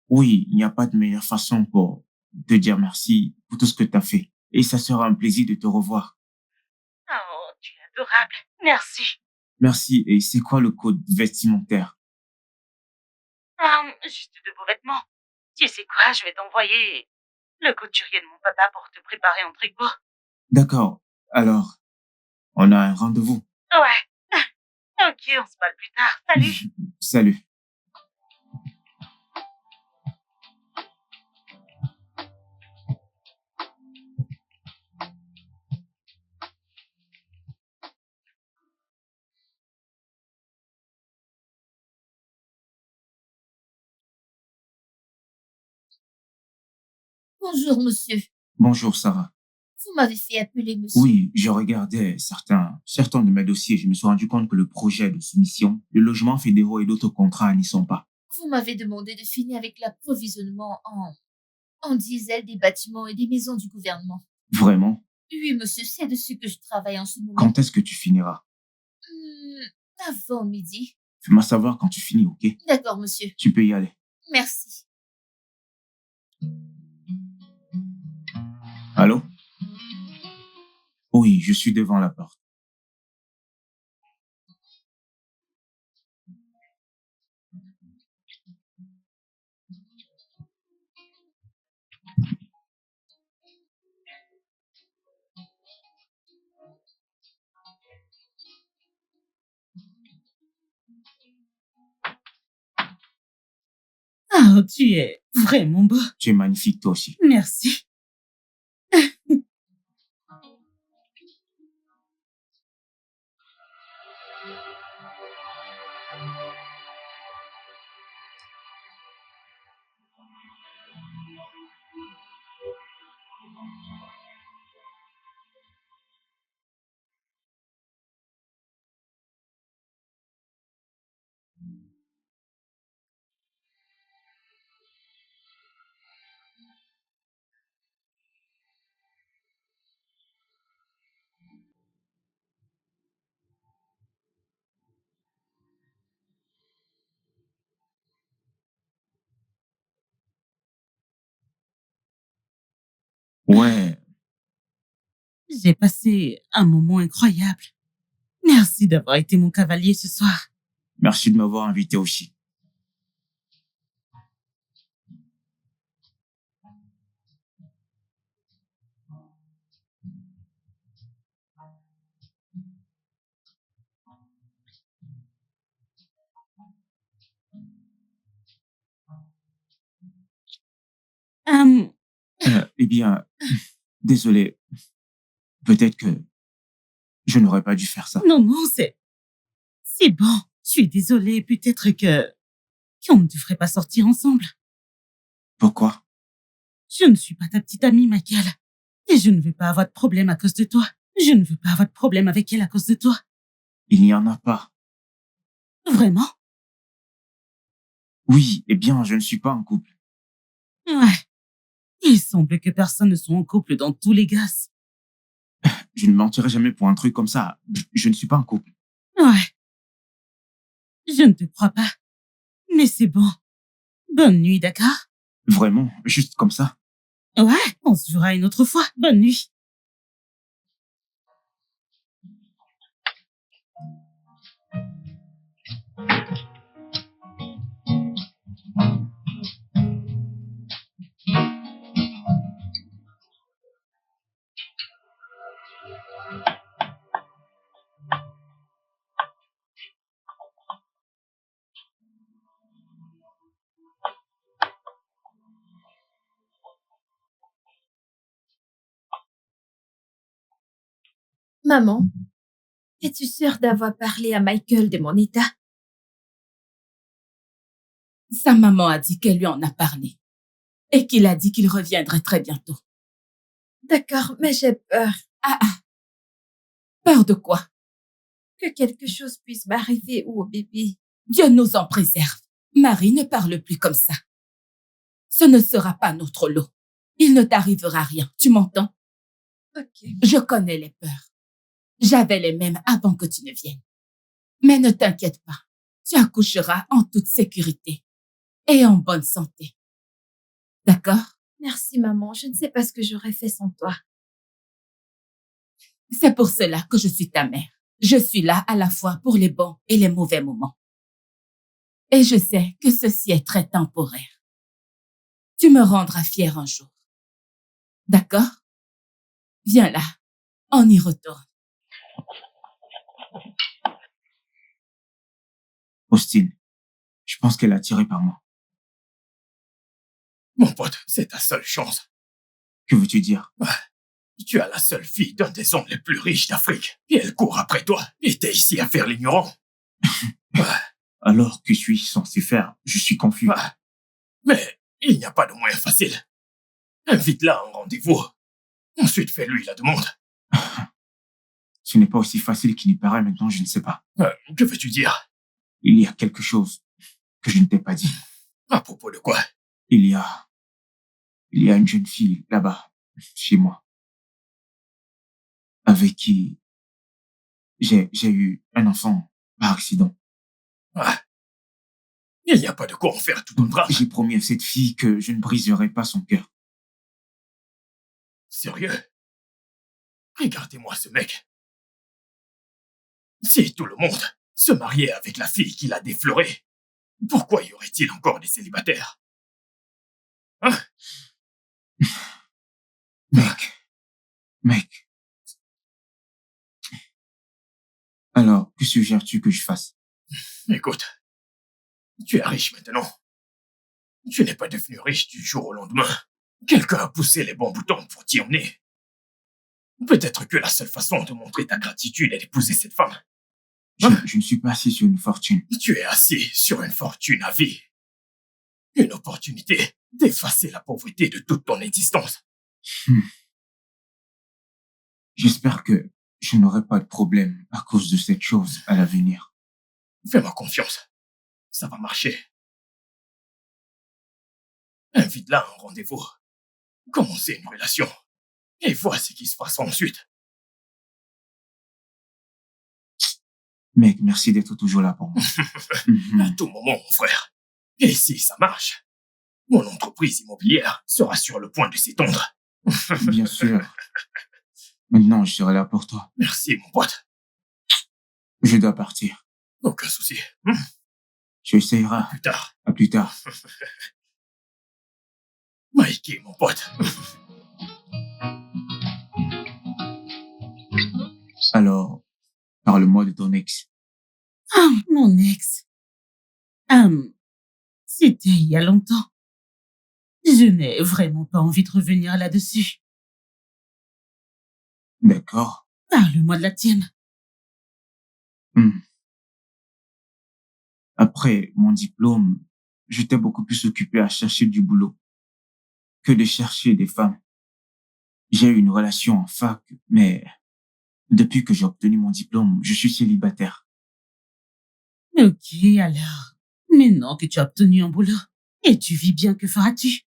Speaker 1: Oui, il n'y a pas de meilleure façon pour te dire merci pour tout ce que tu as fait. Et ça sera un plaisir de te revoir.
Speaker 5: Oh, tu es adorable. Merci.
Speaker 1: Merci. Et c'est quoi le code vestimentaire?
Speaker 5: Juste de beaux vêtements. Tu sais quoi, je vais t'envoyer le couturier de mon papa pour te préparer un tricot.
Speaker 1: D'accord. Alors, on a un rendez-vous.
Speaker 5: Ouais. Ok, on se parle plus tard. Salut.
Speaker 1: Salut.
Speaker 3: Bonjour, monsieur.
Speaker 1: Bonjour, Sarah.
Speaker 3: Vous m'avez fait appeler monsieur.
Speaker 1: Oui, je regardais certains de mes dossiers. Je me suis rendu compte que le projet de soumission, le logement fédéraux et d'autres contrats n'y sont pas.
Speaker 3: Vous m'avez demandé de finir avec l'approvisionnement en diesel des bâtiments et des maisons du gouvernement.
Speaker 1: Vraiment?
Speaker 3: Oui, monsieur, c'est dessus que je travaille en ce moment.
Speaker 1: Quand est-ce que tu finiras?
Speaker 3: Avant midi.
Speaker 1: Fais-moi savoir quand tu finis, ok?
Speaker 3: D'accord, monsieur.
Speaker 1: Tu peux y aller.
Speaker 3: Merci.
Speaker 1: Allô? Oui, je suis devant la porte.
Speaker 5: Ah, tu es vraiment beau.
Speaker 1: Tu es magnifique, toi aussi.
Speaker 5: Merci.
Speaker 1: Ouais,
Speaker 5: J'ai passé un moment incroyable. Merci d'avoir été mon cavalier ce soir.
Speaker 1: merci de m'avoir invité aussi.
Speaker 5: Hum,
Speaker 1: Eh bien, désolé. Peut-être que je n'aurais pas dû faire ça.
Speaker 5: non, non, c'est bon. Je suis désolée. Peut-être qu'on ne devrait pas sortir ensemble.
Speaker 1: Pourquoi?
Speaker 5: Je ne suis pas ta petite amie, Michael. Et je ne veux pas avoir de problème à cause de toi. Je ne veux pas avoir de problème avec elle à cause de toi.
Speaker 1: Il n'y en a pas.
Speaker 5: Vraiment?
Speaker 1: Oui, eh bien, je ne suis pas en couple.
Speaker 5: Ouais. Il semble que personne ne soit en couple dans tous les gosses.
Speaker 1: Je ne mentirai jamais pour un truc comme ça. Je ne suis pas en couple.
Speaker 5: Ouais. Je ne te crois pas. Mais c'est bon. Bonne nuit, d'accord?
Speaker 1: Vraiment, juste comme ça.
Speaker 5: Ouais, on se verra une autre fois. Bonne nuit.
Speaker 3: Maman, es-tu sûre d'avoir parlé à Michael de mon état?
Speaker 6: Sa maman a dit qu'elle lui en a parlé et qu'il a dit qu'il reviendrait très bientôt.
Speaker 3: D'accord, mais j'ai peur
Speaker 6: Ah, peur de quoi?
Speaker 3: que quelque chose puisse m'arriver ou au bébé.
Speaker 6: Dieu nous en préserve. Marie, ne parle plus comme ça. Ce ne sera pas notre lot. Il ne t'arrivera rien, tu m'entends?
Speaker 3: Ok.
Speaker 6: Je connais les peurs. J'avais les mêmes avant que tu ne viennes. Mais ne t'inquiète pas, tu accoucheras en toute sécurité et en bonne santé. D'accord?
Speaker 3: Merci, maman. Je ne sais pas ce que j'aurais fait sans toi.
Speaker 6: C'est pour cela que je suis ta mère. Je suis là à la fois pour les bons et les mauvais moments. Et je sais que ceci est très temporaire. Tu me rendras fière un jour. D'accord? Viens là, on y retourne.
Speaker 1: Austin, je pense qu'elle est attirée par moi.
Speaker 2: Mon pote, c'est ta seule chance.
Speaker 1: Que veux-tu dire?
Speaker 2: Tu as la seule fille d'un des hommes les plus riches d'Afrique. Et elle court après toi. Et t'es ici à faire l'ignorant.
Speaker 1: Alors, que suis-je censé faire? Je suis confus.
Speaker 2: Mais il n'y a pas de moyen facile. Invite-la à un rendez-vous. Ensuite, fais-lui la demande.
Speaker 1: Ce n'est pas aussi facile qu'il n'y paraît maintenant, je ne sais pas.
Speaker 2: Que veux-tu dire?
Speaker 1: Il y a quelque chose que je ne t'ai pas dit.
Speaker 2: À propos de quoi?
Speaker 1: Il y a une jeune fille là-bas, chez moi, avec qui j'ai eu un enfant par accident.
Speaker 2: Il n'y a pas de quoi en faire tout un drame.
Speaker 1: J'ai promis à cette fille que je ne briserai pas son cœur.
Speaker 2: Sérieux? Regardez-moi ce mec. Si tout le monde se mariait avec la fille qu'il a déflorée, pourquoi y aurait-il encore des célibataires?
Speaker 1: Mec. Alors, que suggères-tu que je fasse?
Speaker 2: Écoute, tu es riche maintenant. Tu n'es pas devenu riche du jour au lendemain. Quelqu'un a poussé les bons boutons pour t'y emmener. Peut-être que la seule façon de montrer ta gratitude est d'épouser cette femme.
Speaker 1: Je ne suis pas assis sur une fortune.
Speaker 2: Tu es assis sur une fortune à vie. Une opportunité d'effacer la pauvreté de toute ton existence.
Speaker 1: J'espère que je n'aurai pas de problème à cause de cette chose à l'avenir.
Speaker 2: Fais-moi confiance. Ça va marcher. Invite-la à un rendez-vous. Commencez une relation. Et vois ce qui se passe ensuite.
Speaker 1: Mec, merci d'être toujours là pour moi.
Speaker 2: À tout moment, mon frère. Et si ça marche, mon entreprise immobilière sera sur le point de s'étendre.
Speaker 1: Bien sûr. Maintenant, je serai là pour toi.
Speaker 2: Merci, mon pote.
Speaker 1: Je dois partir.
Speaker 2: Aucun souci.
Speaker 1: Tu essayeras.
Speaker 2: Plus tard.
Speaker 1: À plus tard.
Speaker 2: Mikey, mon pote.
Speaker 1: Alors, parle-moi de ton ex.
Speaker 5: Ah, mon ex. C'était il y a longtemps. Je n'ai vraiment pas envie de revenir là-dessus.
Speaker 1: D'accord.
Speaker 5: Parle-moi de la tienne.
Speaker 1: Après mon diplôme, j'étais beaucoup plus occupé à chercher du boulot que de chercher des femmes. J'ai eu une relation en fac, mais depuis que j'ai obtenu mon diplôme, je suis célibataire.
Speaker 5: Ok, alors. Maintenant que tu as obtenu un boulot et tu vis bien, que feras-tu?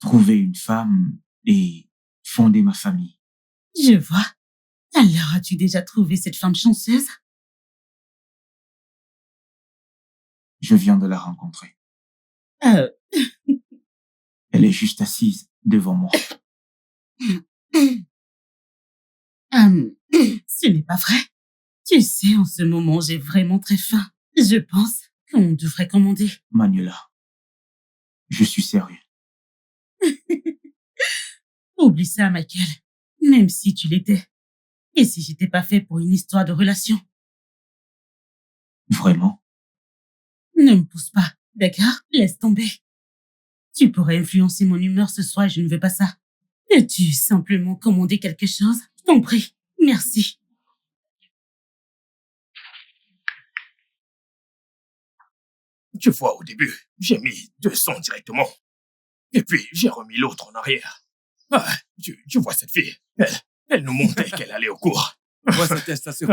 Speaker 1: Trouver une femme et fonder ma famille.
Speaker 5: Je vois. Alors, as-tu déjà trouvé cette femme chanceuse?
Speaker 1: Je viens de la rencontrer. Elle est juste assise devant moi.
Speaker 5: Ce n'est pas vrai. Tu sais, en ce moment, j'ai vraiment très faim. Je pense qu'on devrait commander.
Speaker 1: Manuela, je suis sérieux.
Speaker 5: Oublie ça, Michael. Même si tu l'étais. Et si j'étais pas fait pour une histoire de relation?
Speaker 1: Vraiment?
Speaker 5: Ne me pousse pas, d'accord? Laisse tomber. Tu pourrais influencer mon humeur ce soir et je ne veux pas ça. Peux-tu simplement commander quelque chose? Je t'en prie. Merci.
Speaker 2: Tu vois, au début, j'ai mis 200 directement. Et puis, j'ai remis l'autre en arrière. Tu vois cette fille. Elle nous montrait qu'elle allait au cours.
Speaker 4: Vois cette testation.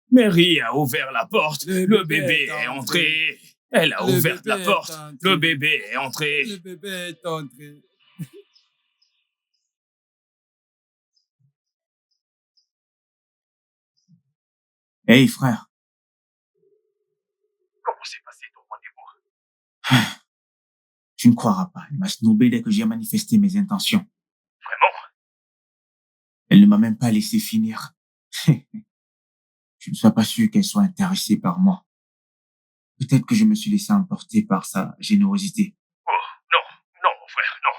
Speaker 2: Mary a ouvert la porte. Le bébé est entré. Elle a ouvert la porte. Le bébé est entré.
Speaker 4: Le bébé est entré.
Speaker 1: Hey, frère.
Speaker 2: Comment s'est passé ton rendez-vous?
Speaker 1: Tu ne croiras pas. Elle m'a snobé dès que j'ai manifesté mes intentions.
Speaker 2: Vraiment?
Speaker 1: Elle ne m'a même pas laissé finir. Je ne suis pas sûr qu'elle soit intéressée par moi. Peut-être que je me suis laissé emporter par sa générosité.
Speaker 2: Oh, non, non, mon frère, non.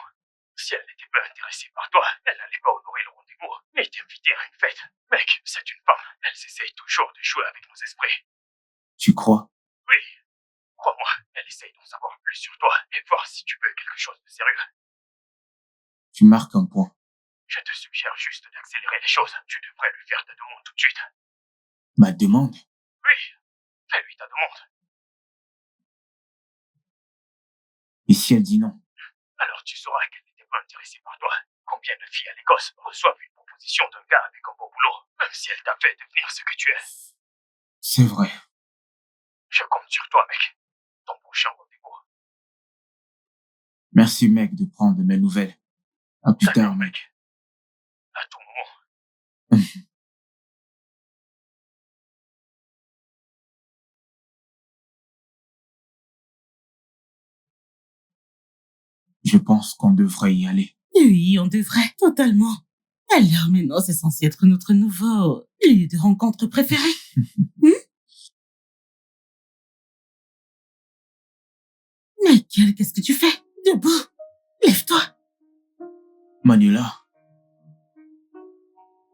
Speaker 2: Si elle n'était pas intéressée par toi, elle n'allait pas honorer le rendez-vous, ni t'inviter à une fête. Mec, c'est une femme. Elle essaye toujours de jouer avec nos esprits.
Speaker 1: Tu crois?
Speaker 2: Oui, crois-moi, elle essaye d'en savoir plus sur toi et voir si tu veux quelque chose de sérieux.
Speaker 1: Tu marques un point.
Speaker 2: Je te suggère juste d'accélérer les choses. Tu devrais lui faire ta demande tout de suite.
Speaker 1: Ma demande?
Speaker 2: Oui, fais-lui ta demande.
Speaker 1: Et si elle dit non?
Speaker 2: Alors tu sauras qu'elle n'était pas intéressée par toi. Combien de filles à l'Écosse reçoivent une proposition d'un gars avec un beau boulot, même si elle t'a fait devenir ce que tu es.
Speaker 1: C'est vrai.
Speaker 2: Je compte sur toi, mec. Ton prochain rendez-vous.
Speaker 1: Merci, mec, de prendre mes nouvelles. À plus
Speaker 2: D'accord,
Speaker 1: tard, mec.
Speaker 2: À tout moment.
Speaker 1: Je pense qu'on devrait y aller.
Speaker 5: Oui, on devrait, totalement. Alors maintenant, c'est censé être notre nouveau lieu de rencontre préféré. Michael, qu'est-ce que tu fais? Debout. Lève-toi.
Speaker 1: Manuela,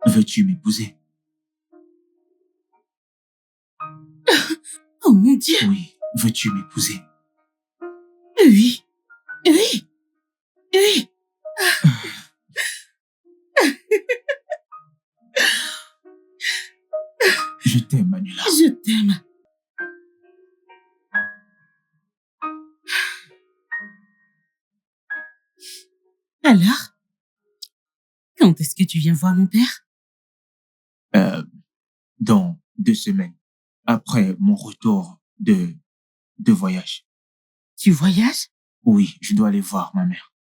Speaker 1: veux-tu m'épouser?
Speaker 5: Oh mon Dieu.
Speaker 1: Oui, veux-tu m'épouser?
Speaker 5: Oui. Oui. Oui.
Speaker 1: Je t'aime, Manuela.
Speaker 5: Je t'aime. Alors? Quand est-ce que tu viens voir mon père?
Speaker 1: Dans 2 semaines, après mon retour de voyage.
Speaker 5: Tu voyages?
Speaker 1: Oui, je dois aller voir ma mère.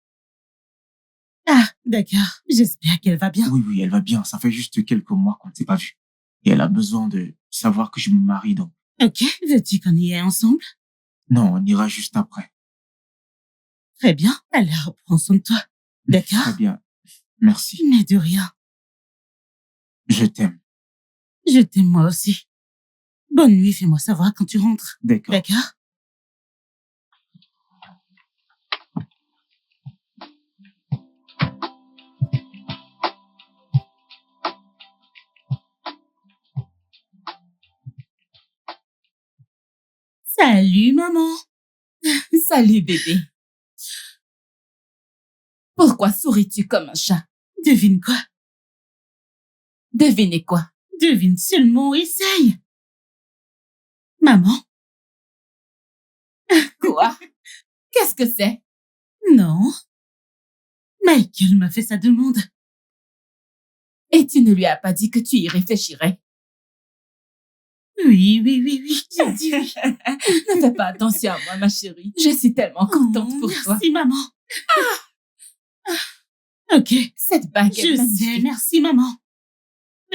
Speaker 5: Ah, d'accord. J'espère qu'elle va bien.
Speaker 1: Oui, oui, elle va bien. Ça fait juste quelques mois qu'on ne s'est pas vu. Et elle a besoin de savoir que je me marie, donc.
Speaker 5: Ok, veux-tu qu'on y aille ensemble?
Speaker 1: Non, on ira juste après.
Speaker 5: Très bien. Alors, prends soin de toi. D'accord?
Speaker 1: Très bien. Merci.
Speaker 5: Mais de rien.
Speaker 1: Je t'aime.
Speaker 5: Je t'aime moi aussi. Bonne nuit, fais-moi savoir quand tu rentres.
Speaker 1: D'accord.
Speaker 5: D'accord? Salut, maman.
Speaker 6: Salut bébé. Pourquoi souris-tu comme un chat?
Speaker 5: Devine quoi?
Speaker 6: Devinez quoi?
Speaker 5: Devine seulement, essaye. Maman?
Speaker 6: Quoi? Qu'est-ce que c'est?
Speaker 5: Non. Michael m'a fait sa demande.
Speaker 6: Et tu ne lui as pas dit que tu y réfléchirais?
Speaker 5: Oui, j'ai dit oui.
Speaker 6: Ne fais pas attention à moi, ma chérie. Je suis tellement contente pour toi.
Speaker 5: Merci, maman. Ok.
Speaker 6: Cette bague est
Speaker 5: Je sais,
Speaker 6: magnifique.
Speaker 5: merci, maman.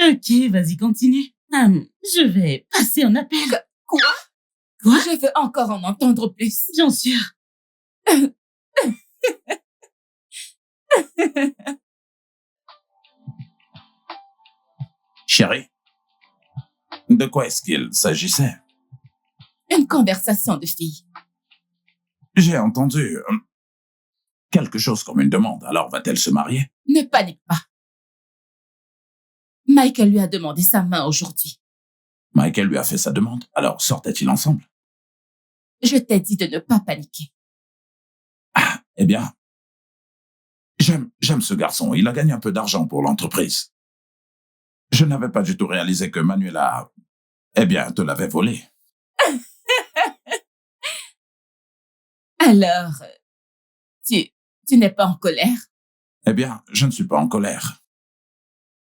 Speaker 5: Ok, vas-y, continue. Je vais passer un appel.
Speaker 6: Quoi?
Speaker 5: Quoi?
Speaker 6: Je veux encore en entendre plus.
Speaker 5: Bien sûr.
Speaker 7: Chérie, de quoi est-ce qu'il s'agissait?
Speaker 6: Une conversation de filles.
Speaker 7: J'ai entendu quelque chose comme une demande. Alors va-t-elle se marier?
Speaker 6: Ne panique pas. Michael lui a demandé sa main aujourd'hui.
Speaker 7: Michael lui a fait sa demande. Alors sortaient-ils ensemble?
Speaker 6: Je t'ai dit de ne pas paniquer.
Speaker 7: Ah, eh bien, j'aime ce garçon. Il a gagné un peu d'argent pour l'entreprise. Je n'avais pas du tout réalisé que Manuela, eh bien, te l'avait volé.
Speaker 6: Alors, tu n'es pas en colère?
Speaker 7: Eh bien, je ne suis pas en colère.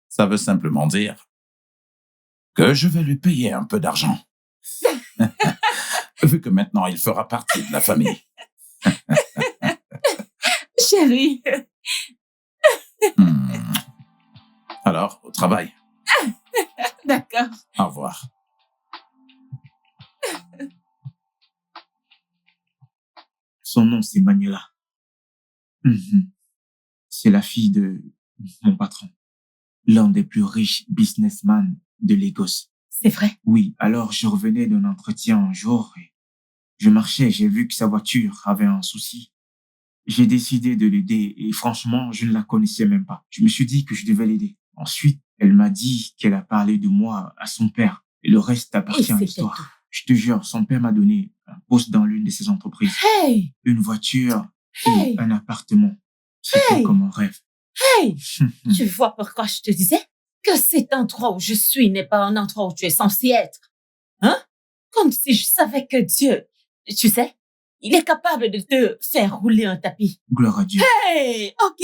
Speaker 7: Ça veut simplement dire que je vais lui payer un peu d'argent. Vu que maintenant, il fera partie de la famille.
Speaker 6: Chérie.
Speaker 7: Alors, au travail.
Speaker 6: D'accord.
Speaker 7: Au revoir.
Speaker 1: Son nom, c'est Manuela. C'est la fille de mon patron, l'un des plus riches businessmen de Lagos.
Speaker 5: C'est vrai?
Speaker 1: Oui, alors je revenais d'un entretien un jour et je marchais, j'ai vu que sa voiture avait un souci. J'ai décidé de l'aider et franchement, je ne la connaissais même pas. Je me suis dit que je devais l'aider. Ensuite, elle m'a dit qu'elle a parlé de moi à son père et le reste
Speaker 5: Et
Speaker 1: appartient à
Speaker 5: c'était
Speaker 1: l'histoire.
Speaker 5: tout.
Speaker 1: Je te jure, son père m'a donné un poste dans l'une de ses entreprises,
Speaker 5: Hey!
Speaker 1: une voiture et
Speaker 5: Hey!
Speaker 1: un appartement. C'était
Speaker 5: Hey!
Speaker 1: comme un rêve.
Speaker 5: Hey! Tu vois pourquoi je te disais que cet endroit où je suis n'est pas un endroit où tu es censé être? Hein? Comme si je savais que Dieu, tu sais, il est capable de te faire rouler un tapis.
Speaker 1: Gloire à Dieu.
Speaker 5: Hey! Ok,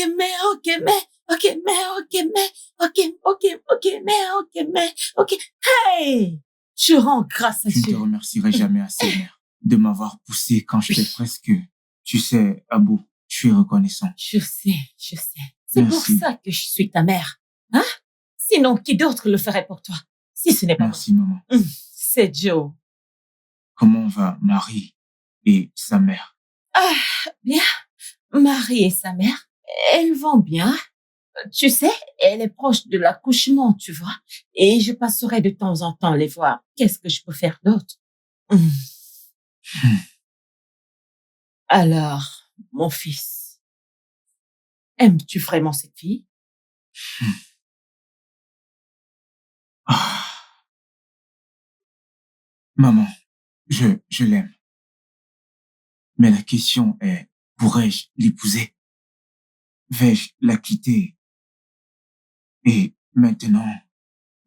Speaker 5: hey! Je rends grâce à
Speaker 1: Je ne te
Speaker 5: Dieu.
Speaker 1: remercierai jamais assez, mère, de m'avoir poussé quand j'étais presque, tu sais, à bout. Je suis reconnaissant.
Speaker 5: Je sais. C'est pour
Speaker 1: Merci.
Speaker 5: ça que je suis ta mère. Hein? Sinon, qui d'autre le ferait pour toi? Si ce n'est pas moi.
Speaker 1: Merci, maman.
Speaker 5: C'est Joe.
Speaker 1: Comment va Marie et sa mère?
Speaker 5: Ah, bien. Marie et sa mère, elles vont bien. Tu sais, elle est proche de l'accouchement, tu vois. Et je passerai de temps en temps les voir. Qu'est-ce que je peux faire d'autre? Alors, mon fils, aimes-tu vraiment cette fille?
Speaker 1: Ah, maman, je l'aime. Mais la question est, pourrais-je l'épouser? Vais-je la quitter? Et maintenant,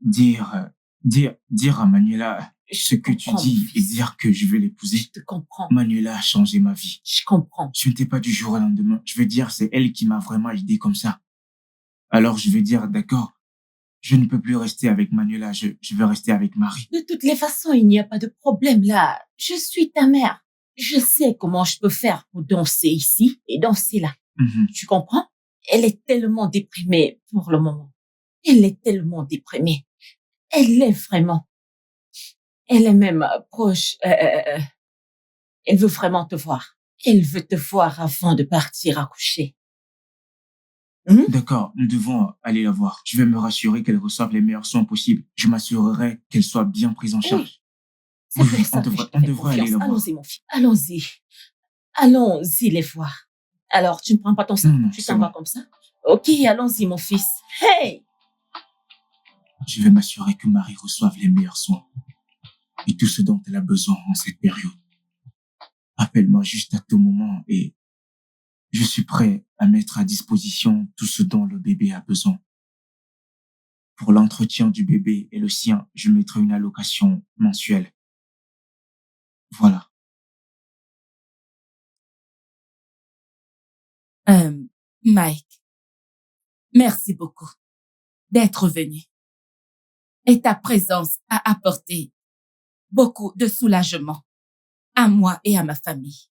Speaker 1: dire à Manuela ce que tu
Speaker 5: comprends,
Speaker 1: dis
Speaker 5: mon
Speaker 1: et
Speaker 5: fils.
Speaker 1: dire que je vais l'épouser.
Speaker 5: Je te comprends.
Speaker 1: Manuela a changé ma vie.
Speaker 5: Je comprends.
Speaker 1: Ce n'était pas du jour au lendemain. Je veux dire, c'est elle qui m'a vraiment aidé comme ça. Alors je vais dire, d'accord, je ne peux plus rester avec Manuela, je veux rester avec Marie.
Speaker 5: De toutes les façons, il n'y a pas de problème là. Je suis ta mère. Je sais comment je peux faire pour danser ici et danser là.
Speaker 1: Mhm.
Speaker 5: Tu comprends? Elle est tellement déprimée pour le moment. Elle est tellement déprimée. Elle l'est vraiment. Elle est même proche. Elle veut vraiment te voir. Elle veut te voir avant de partir accoucher.
Speaker 1: D'accord, nous devons aller la voir. Je vais me rassurer qu'elle reçoive les meilleurs soins possibles. Je m'assurerai qu'elle soit bien prise en charge.
Speaker 5: C'est
Speaker 1: Oui,
Speaker 5: pour ça que je te
Speaker 1: on
Speaker 5: fais
Speaker 1: devrait aller
Speaker 5: confiance.
Speaker 1: la voir.
Speaker 5: Allons-y, mon fils. Allons-y. Allons-y les voir. Alors, tu ne prends pas ton sac?
Speaker 1: Non,
Speaker 5: Tu
Speaker 1: c'est
Speaker 5: t'en vas
Speaker 1: bon.
Speaker 5: comme ça? Ok, allons-y, mon fils. Hey!
Speaker 1: Je vais m'assurer que Marie reçoive les meilleurs soins et tout ce dont elle a besoin en cette période. Appelle-moi juste à tout moment et je suis prêt à mettre à disposition tout ce dont le bébé a besoin. Pour l'entretien du bébé et le sien, je mettrai une allocation mensuelle. Voilà.
Speaker 6: Mike, merci beaucoup d'être venu. Et ta présence a apporté beaucoup de soulagement à moi et à ma famille.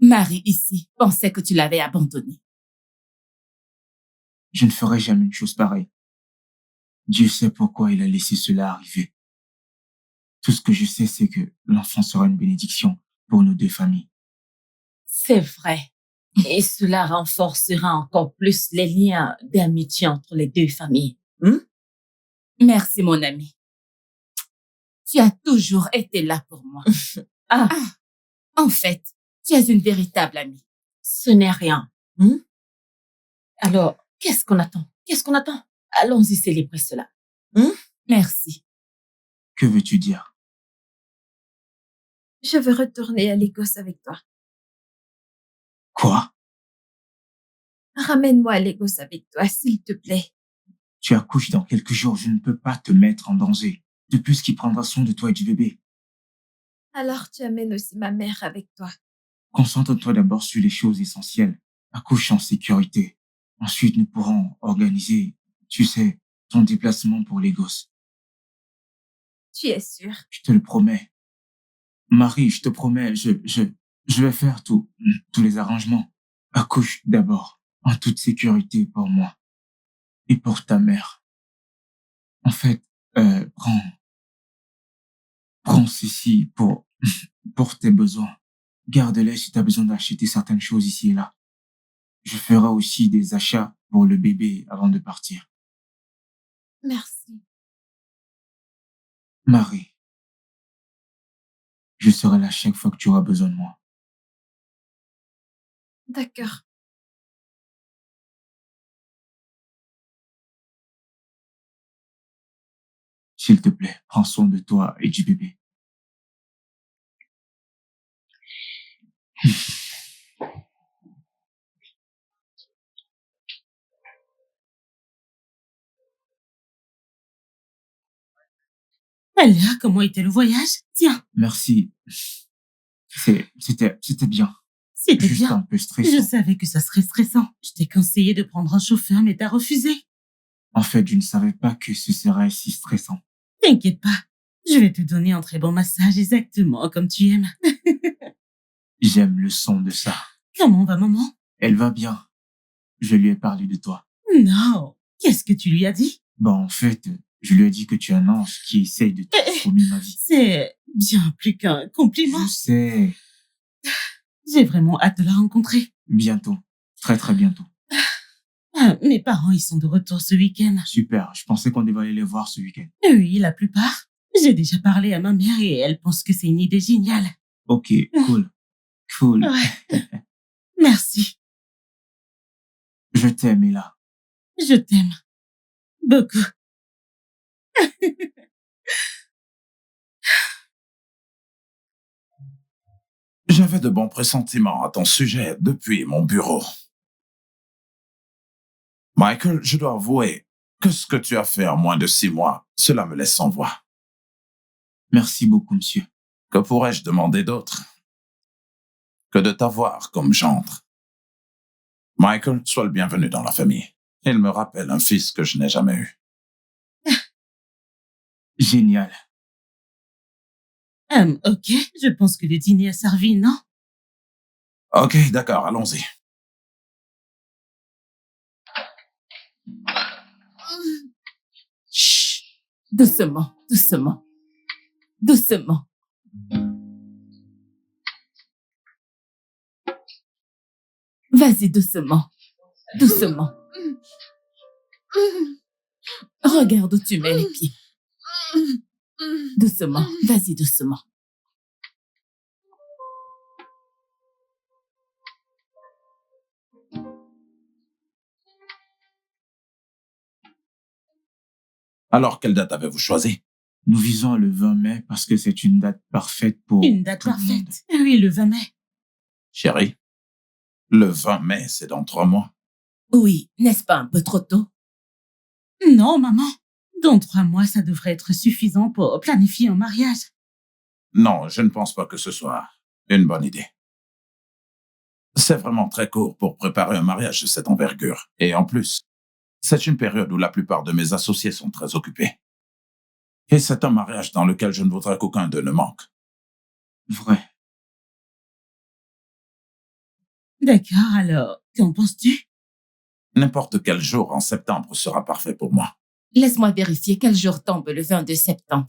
Speaker 6: Marie ici pensait que tu l'avais abandonnée.
Speaker 1: Je ne ferai jamais une chose pareille. Dieu sait pourquoi il a laissé cela arriver. Tout ce que je sais, c'est que l'enfant sera une bénédiction pour nos deux familles.
Speaker 5: C'est vrai. Et cela renforcera encore plus les liens d'amitié entre les deux familles.
Speaker 6: Merci, mon ami. Tu as toujours été là pour moi.
Speaker 5: Ah,
Speaker 6: En fait, tu es une véritable amie.
Speaker 5: ce n'est rien. Alors, qu'est-ce qu'on attend? Allons-y célébrer cela.
Speaker 6: Merci.
Speaker 1: Que veux-tu dire?
Speaker 3: Je veux retourner à Lagos avec toi.
Speaker 1: Quoi?
Speaker 3: Ramène-moi à Lagos avec toi, s'il te plaît.
Speaker 1: Tu accouches dans quelques jours, je ne peux pas te mettre en danger. De plus, qui prendra soin de toi et du bébé?
Speaker 3: Alors tu amènes aussi ma mère avec toi.
Speaker 1: Concentre-toi d'abord sur les choses essentielles. Accouche en sécurité. Ensuite, nous pourrons organiser, tu sais, ton déplacement pour les gosses.
Speaker 3: Tu es sûr?
Speaker 1: Je te le promets. Marie, je te promets, je vais faire tous les arrangements. Accouche d'abord, en toute sécurité pour moi et pour ta mère. En fait, prends ceci pour tes besoins. Garde-les si tu as besoin d'acheter certaines choses ici et là. Je ferai aussi des achats pour le bébé avant de partir.
Speaker 3: Merci.
Speaker 1: Marie, je serai là chaque fois que tu auras besoin de moi.
Speaker 3: D'accord.
Speaker 1: S'il te plaît, prends soin de toi et du bébé.
Speaker 5: Alors, comment était le voyage? Tiens,
Speaker 1: Merci. C'était bien.
Speaker 5: c'était
Speaker 1: Juste
Speaker 5: bien.
Speaker 1: un peu
Speaker 5: Je
Speaker 1: stressant.
Speaker 5: savais que ça serait stressant. Je t'ai conseillé de prendre un chauffeur, mais t'as refusé.
Speaker 1: En fait, je ne savais pas que ce serait si stressant.
Speaker 5: T'inquiète pas. Je vais te donner un très bon massage exactement comme tu aimes.
Speaker 1: J'aime le son de ça.
Speaker 5: Comment va maman?
Speaker 1: Elle va bien. Je lui ai parlé de toi.
Speaker 5: Non. Qu'est-ce que tu lui as dit?
Speaker 1: Bon, en fait, je lui ai dit que tu es un ange qui essaye de transformer ma vie.
Speaker 5: C'est bien plus qu'un compliment.
Speaker 1: Je sais.
Speaker 5: J'ai vraiment hâte de la rencontrer.
Speaker 1: Bientôt. Très, très bientôt.
Speaker 5: Ah, mes parents, ils sont de retour ce week-end.
Speaker 1: Super. Je pensais qu'on devait aller les voir ce week-end.
Speaker 5: Oui, la plupart. J'ai déjà parlé à ma mère et elle pense que c'est une idée géniale.
Speaker 1: Ok, cool. Cool.
Speaker 5: Ouais. Merci.
Speaker 1: Je t'aime, Ella.
Speaker 5: Je t'aime. Beaucoup.
Speaker 7: J'avais de bons pressentiments à ton sujet depuis mon bureau. Michael, je dois avouer que ce que tu as fait en moins de 6 mois, cela me laisse sans voix.
Speaker 1: Merci beaucoup, monsieur.
Speaker 7: Que pourrais-je demander d'autre que de t'avoir comme gendre? Michael, sois le bienvenu dans la famille. Il me rappelle un fils que je n'ai jamais eu.
Speaker 1: Génial.
Speaker 5: Ok, je pense que le dîner a servi, non?
Speaker 7: Ok, d'accord, allons-y.
Speaker 6: Chut. Doucement, doucement. Doucement. Vas-y, doucement. Doucement. Regarde où tu mets les pieds. Doucement. Vas-y, doucement.
Speaker 7: Alors, quelle date avez-vous choisi?
Speaker 1: Nous visons le 20 mai parce que c'est une date parfaite pour
Speaker 5: Une date
Speaker 1: tout le monde.
Speaker 5: parfaite. Oui, le 20 mai.
Speaker 7: Chérie, le 20 mai, c'est dans 3 mois.
Speaker 6: Oui, n'est-ce pas un peu trop tôt?
Speaker 5: Non, maman. Dans 3 mois, ça devrait être suffisant pour planifier un mariage.
Speaker 7: Non, je ne pense pas que ce soit une bonne idée. C'est vraiment très court pour préparer un mariage de cette envergure. Et en plus, c'est une période où la plupart de mes associés sont très occupés. Et c'est un mariage dans lequel je ne voudrais qu'aucun d'eux ne manque.
Speaker 1: Vrai.
Speaker 5: D'accord, alors, qu'en penses-tu?
Speaker 7: N'importe quel jour en septembre sera parfait pour moi.
Speaker 6: Laisse-moi vérifier quel jour tombe le 22 septembre.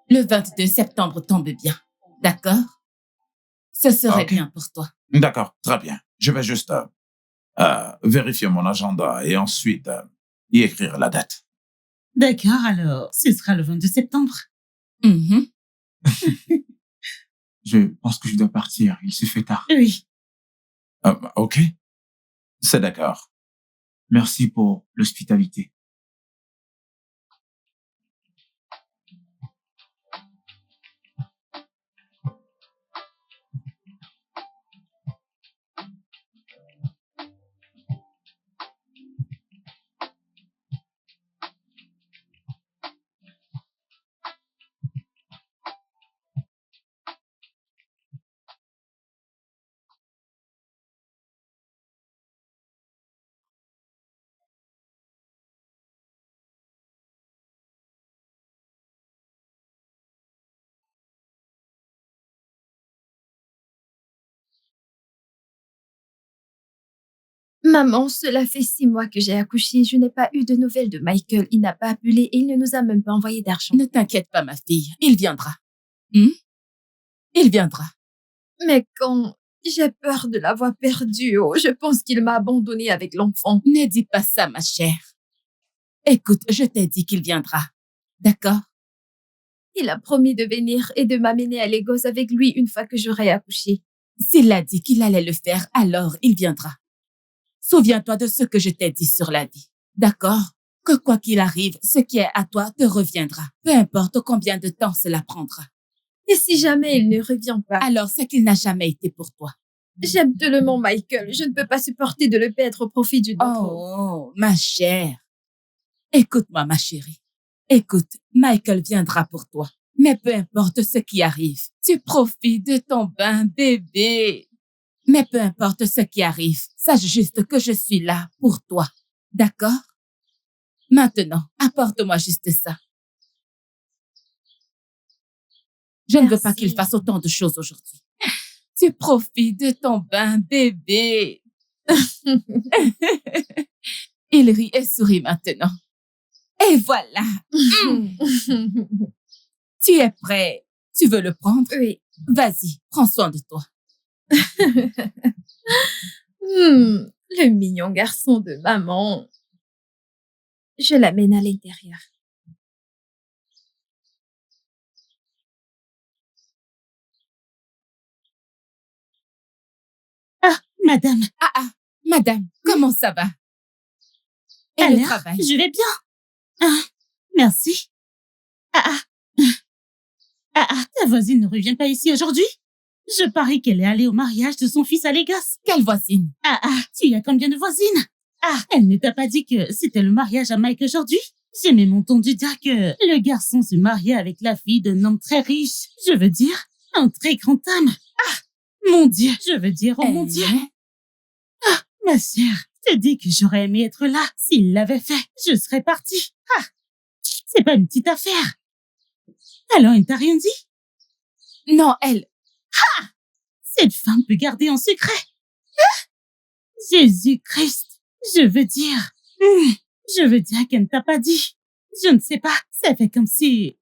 Speaker 6: Le 22 septembre tombe bien. D'accord? Ce serait
Speaker 7: Ok.
Speaker 6: bien pour toi.
Speaker 7: D'accord, très bien. Je vais juste vérifier mon agenda et ensuite y écrire la date.
Speaker 5: D'accord, alors, ce sera le 22 septembre.
Speaker 6: Mhm.
Speaker 1: Je pense que je dois partir. Il se fait tard.
Speaker 5: Oui.
Speaker 7: Ok, c'est d'accord.
Speaker 1: Merci pour l'hospitalité.
Speaker 3: Maman, cela fait 6 mois que j'ai accouché. Je n'ai pas eu de nouvelles de Michael. Il n'a pas appelé et il ne nous a même pas envoyé d'argent.
Speaker 6: Ne t'inquiète pas, ma fille. Il viendra. Il viendra.
Speaker 3: Mais quand J'ai peur de l'avoir perdu. Oh, je pense qu'il m'a abandonnée avec l'enfant.
Speaker 6: Ne dis pas ça, ma chère. Écoute, je t'ai dit qu'il viendra. D'accord?
Speaker 3: Il a promis de venir et de m'amener à Lagos avec lui une fois que j'aurai accouché.
Speaker 6: S'il a dit qu'il allait le faire, alors il viendra. Souviens-toi de ce que je t'ai dit sur la vie. D'accord? Que quoi qu'il arrive, ce qui est à toi te reviendra. Peu importe combien de temps cela prendra.
Speaker 3: Et si jamais il ne revient pas?
Speaker 6: Alors c'est qu'il n'a jamais été pour toi.
Speaker 3: J'aime tellement Michael. Je ne peux pas supporter de le perdre au profit d'une autre.
Speaker 6: Oh, ma chère. Écoute-moi, ma chérie. Écoute, Michael viendra pour toi. Mais peu importe ce qui arrive, tu profites de ton bain, bébé. Mais peu importe ce qui arrive, sache juste que je suis là pour toi. D'accord? Maintenant, apporte-moi juste ça. Je ne veux pas qu'il fasse autant de choses aujourd'hui. Tu profites de ton bain, bébé. Il rit et sourit maintenant. Et voilà. Tu es prêt? Tu veux le prendre?
Speaker 3: Oui.
Speaker 6: Vas-y, prends soin de toi.
Speaker 3: Le mignon garçon de maman. Je l'amène à l'intérieur.
Speaker 5: Ah, madame.
Speaker 6: Madame, comment ça va? Et le
Speaker 5: Alors,
Speaker 6: travail?
Speaker 5: je vais bien. Ah, merci. Ta voisine ne revient pas ici aujourd'hui? Je parie qu'elle est allée au mariage de son fils à Lagos.
Speaker 6: Quelle voisine?
Speaker 5: Tu as combien de voisines? Elle ne t'a pas dit que c'était le mariage à Mike aujourd'hui? J'ai même entendu dire que le garçon se mariait avec la fille d'un homme très riche. Je veux dire, un très grand homme. Mon Dieu, je veux dire, oh mon Dieu. Ma sœur, je te dis que j'aurais aimé être là. S'il l'avait fait, je serais partie. C'est pas une petite affaire. Alors, il t'a rien dit?
Speaker 6: Non, elle.
Speaker 5: Cette femme peut garder en secret. Jésus-Christ, je veux dire qu'elle ne t'a pas dit. Je ne sais pas, ça fait comme si,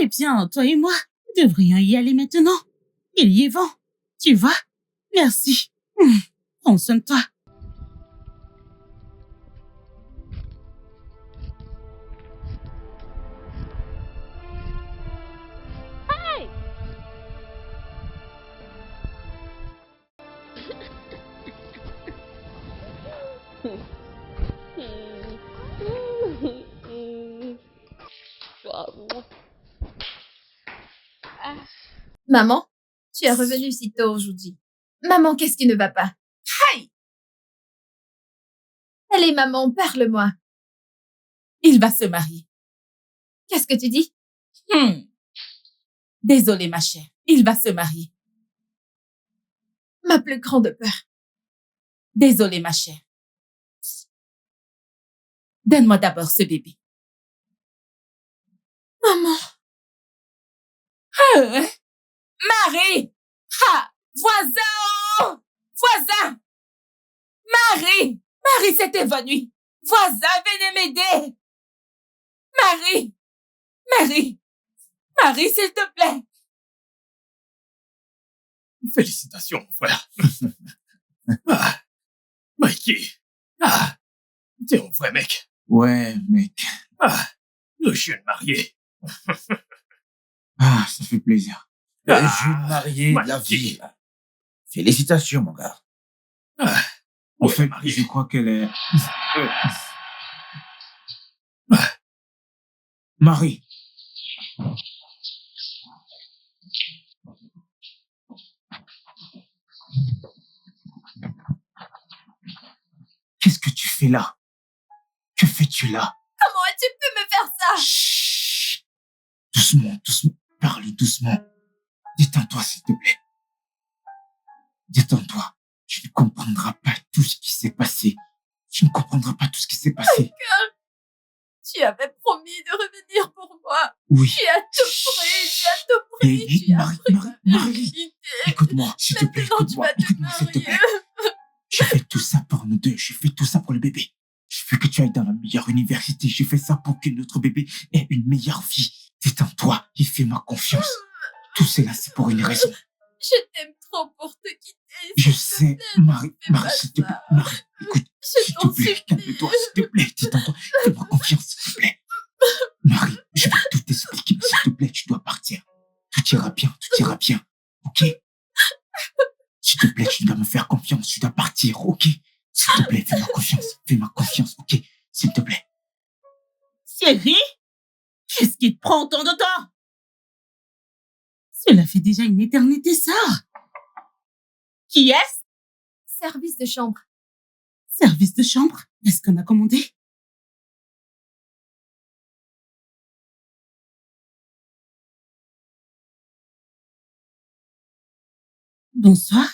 Speaker 5: eh bien, toi et moi, devrions y aller maintenant. Il y est vent, tu vois? Merci. Prends soin de toi.
Speaker 3: Maman, tu es revenue si tôt aujourd'hui. Maman, qu'est-ce qui ne va pas?
Speaker 6: Aïe!
Speaker 3: Allez, maman, parle-moi.
Speaker 6: Il va se marier.
Speaker 3: Qu'est-ce que tu dis?
Speaker 6: Désolée, ma chère. Il va se marier.
Speaker 3: Ma plus grande peur.
Speaker 6: Désolée, ma chère. Donne-moi d'abord ce bébé.
Speaker 3: Maman.
Speaker 6: Marie! Voisin! Voisin! Marie! Marie s'est évanouie. Voisin, venez m'aider. Marie! Marie, s'il te plaît.
Speaker 2: Félicitations, mon frère. Mikey. T'es un vrai mec.
Speaker 1: Ouais, mec.
Speaker 2: Le jeune marié.
Speaker 1: Ça fait plaisir.
Speaker 7: Le jeune marié de la ville. Félicitations, mon gars.
Speaker 1: En fait, je crois qu'elle est... Marie. Qu'est-ce que tu fais là? Que fais-tu là?
Speaker 3: Comment as-tu pu me faire ça?
Speaker 1: Chut. Doucement. Parle doucement. Détends-toi, s'il te plaît. Détends-toi. Tu ne comprendras pas tout ce qui s'est passé.
Speaker 3: Michael, tu avais promis de revenir pour moi.
Speaker 1: Oui.
Speaker 3: Tu as tout pris. Tu as pris ma
Speaker 1: Marie,
Speaker 3: virginité.
Speaker 1: écoute-moi, s'il te plaît,
Speaker 3: Maintenant, tu vas te
Speaker 1: écoute-moi, s'il te plaît.
Speaker 3: marier.
Speaker 1: J'ai fait tout ça pour nous deux. J'ai fait tout ça pour le bébé. Je veux que tu ailles dans la meilleure université. J'ai fait ça pour que notre bébé ait une meilleure vie. Détends-toi et fais-moi confiance. Tout cela, c'est pour une raison.
Speaker 3: Je t'aime trop pour te quitter.
Speaker 1: Je sais, Marie,
Speaker 3: fais
Speaker 1: Marie,
Speaker 3: pas
Speaker 1: s'il te plaît,
Speaker 3: ça.
Speaker 1: Marie, écoute,
Speaker 3: Je
Speaker 1: s'il te
Speaker 3: t'en
Speaker 1: plaît,
Speaker 3: supplie.
Speaker 1: calme-toi, s'il te plaît, tu t'entends, fais-moi confiance, s'il te plaît. Marie, je vais tout t'expliquer, s'il te plaît, tu dois partir. Tout ira bien, ok? S'il te plaît, tu dois me faire confiance, tu dois partir, ok? S'il te plaît, fais-moi confiance, ok? S'il te plaît.
Speaker 5: Chérie, qu'est-ce qui te prend autant de temps? Cela fait déjà une éternité, ça. Qui est-ce?
Speaker 3: Service de chambre.
Speaker 5: Service de chambre? Est-ce qu'on a commandé? Bonsoir.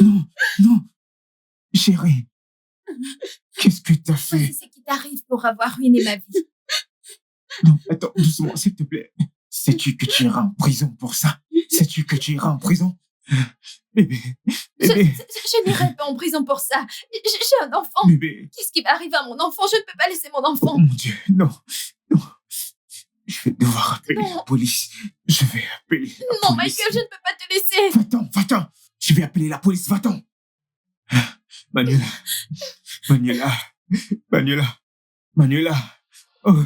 Speaker 1: Non, chérie, qu'est-ce que t'as fait?
Speaker 3: C'est ce qui t'arrive pour avoir ruiné ma vie.
Speaker 1: Non, attends, doucement, s'il te plaît. Sais-tu que tu iras en prison pour ça? Sais-tu que tu iras en prison? Bébé,
Speaker 3: Je n'irai pas en prison pour ça. J'ai un enfant.
Speaker 1: bébé.
Speaker 3: Qu'est-ce qui va arriver à mon enfant? Je ne peux pas laisser mon
Speaker 1: Oh
Speaker 3: enfant.
Speaker 1: mon Dieu, non. Je vais devoir appeler
Speaker 3: Non.
Speaker 1: la police. Je vais appeler la
Speaker 3: Non,
Speaker 1: police.
Speaker 3: Michael, je ne peux pas te laisser.
Speaker 1: Va-t'en. Je vais appeler la police, va-t'en. Manuela. Oh.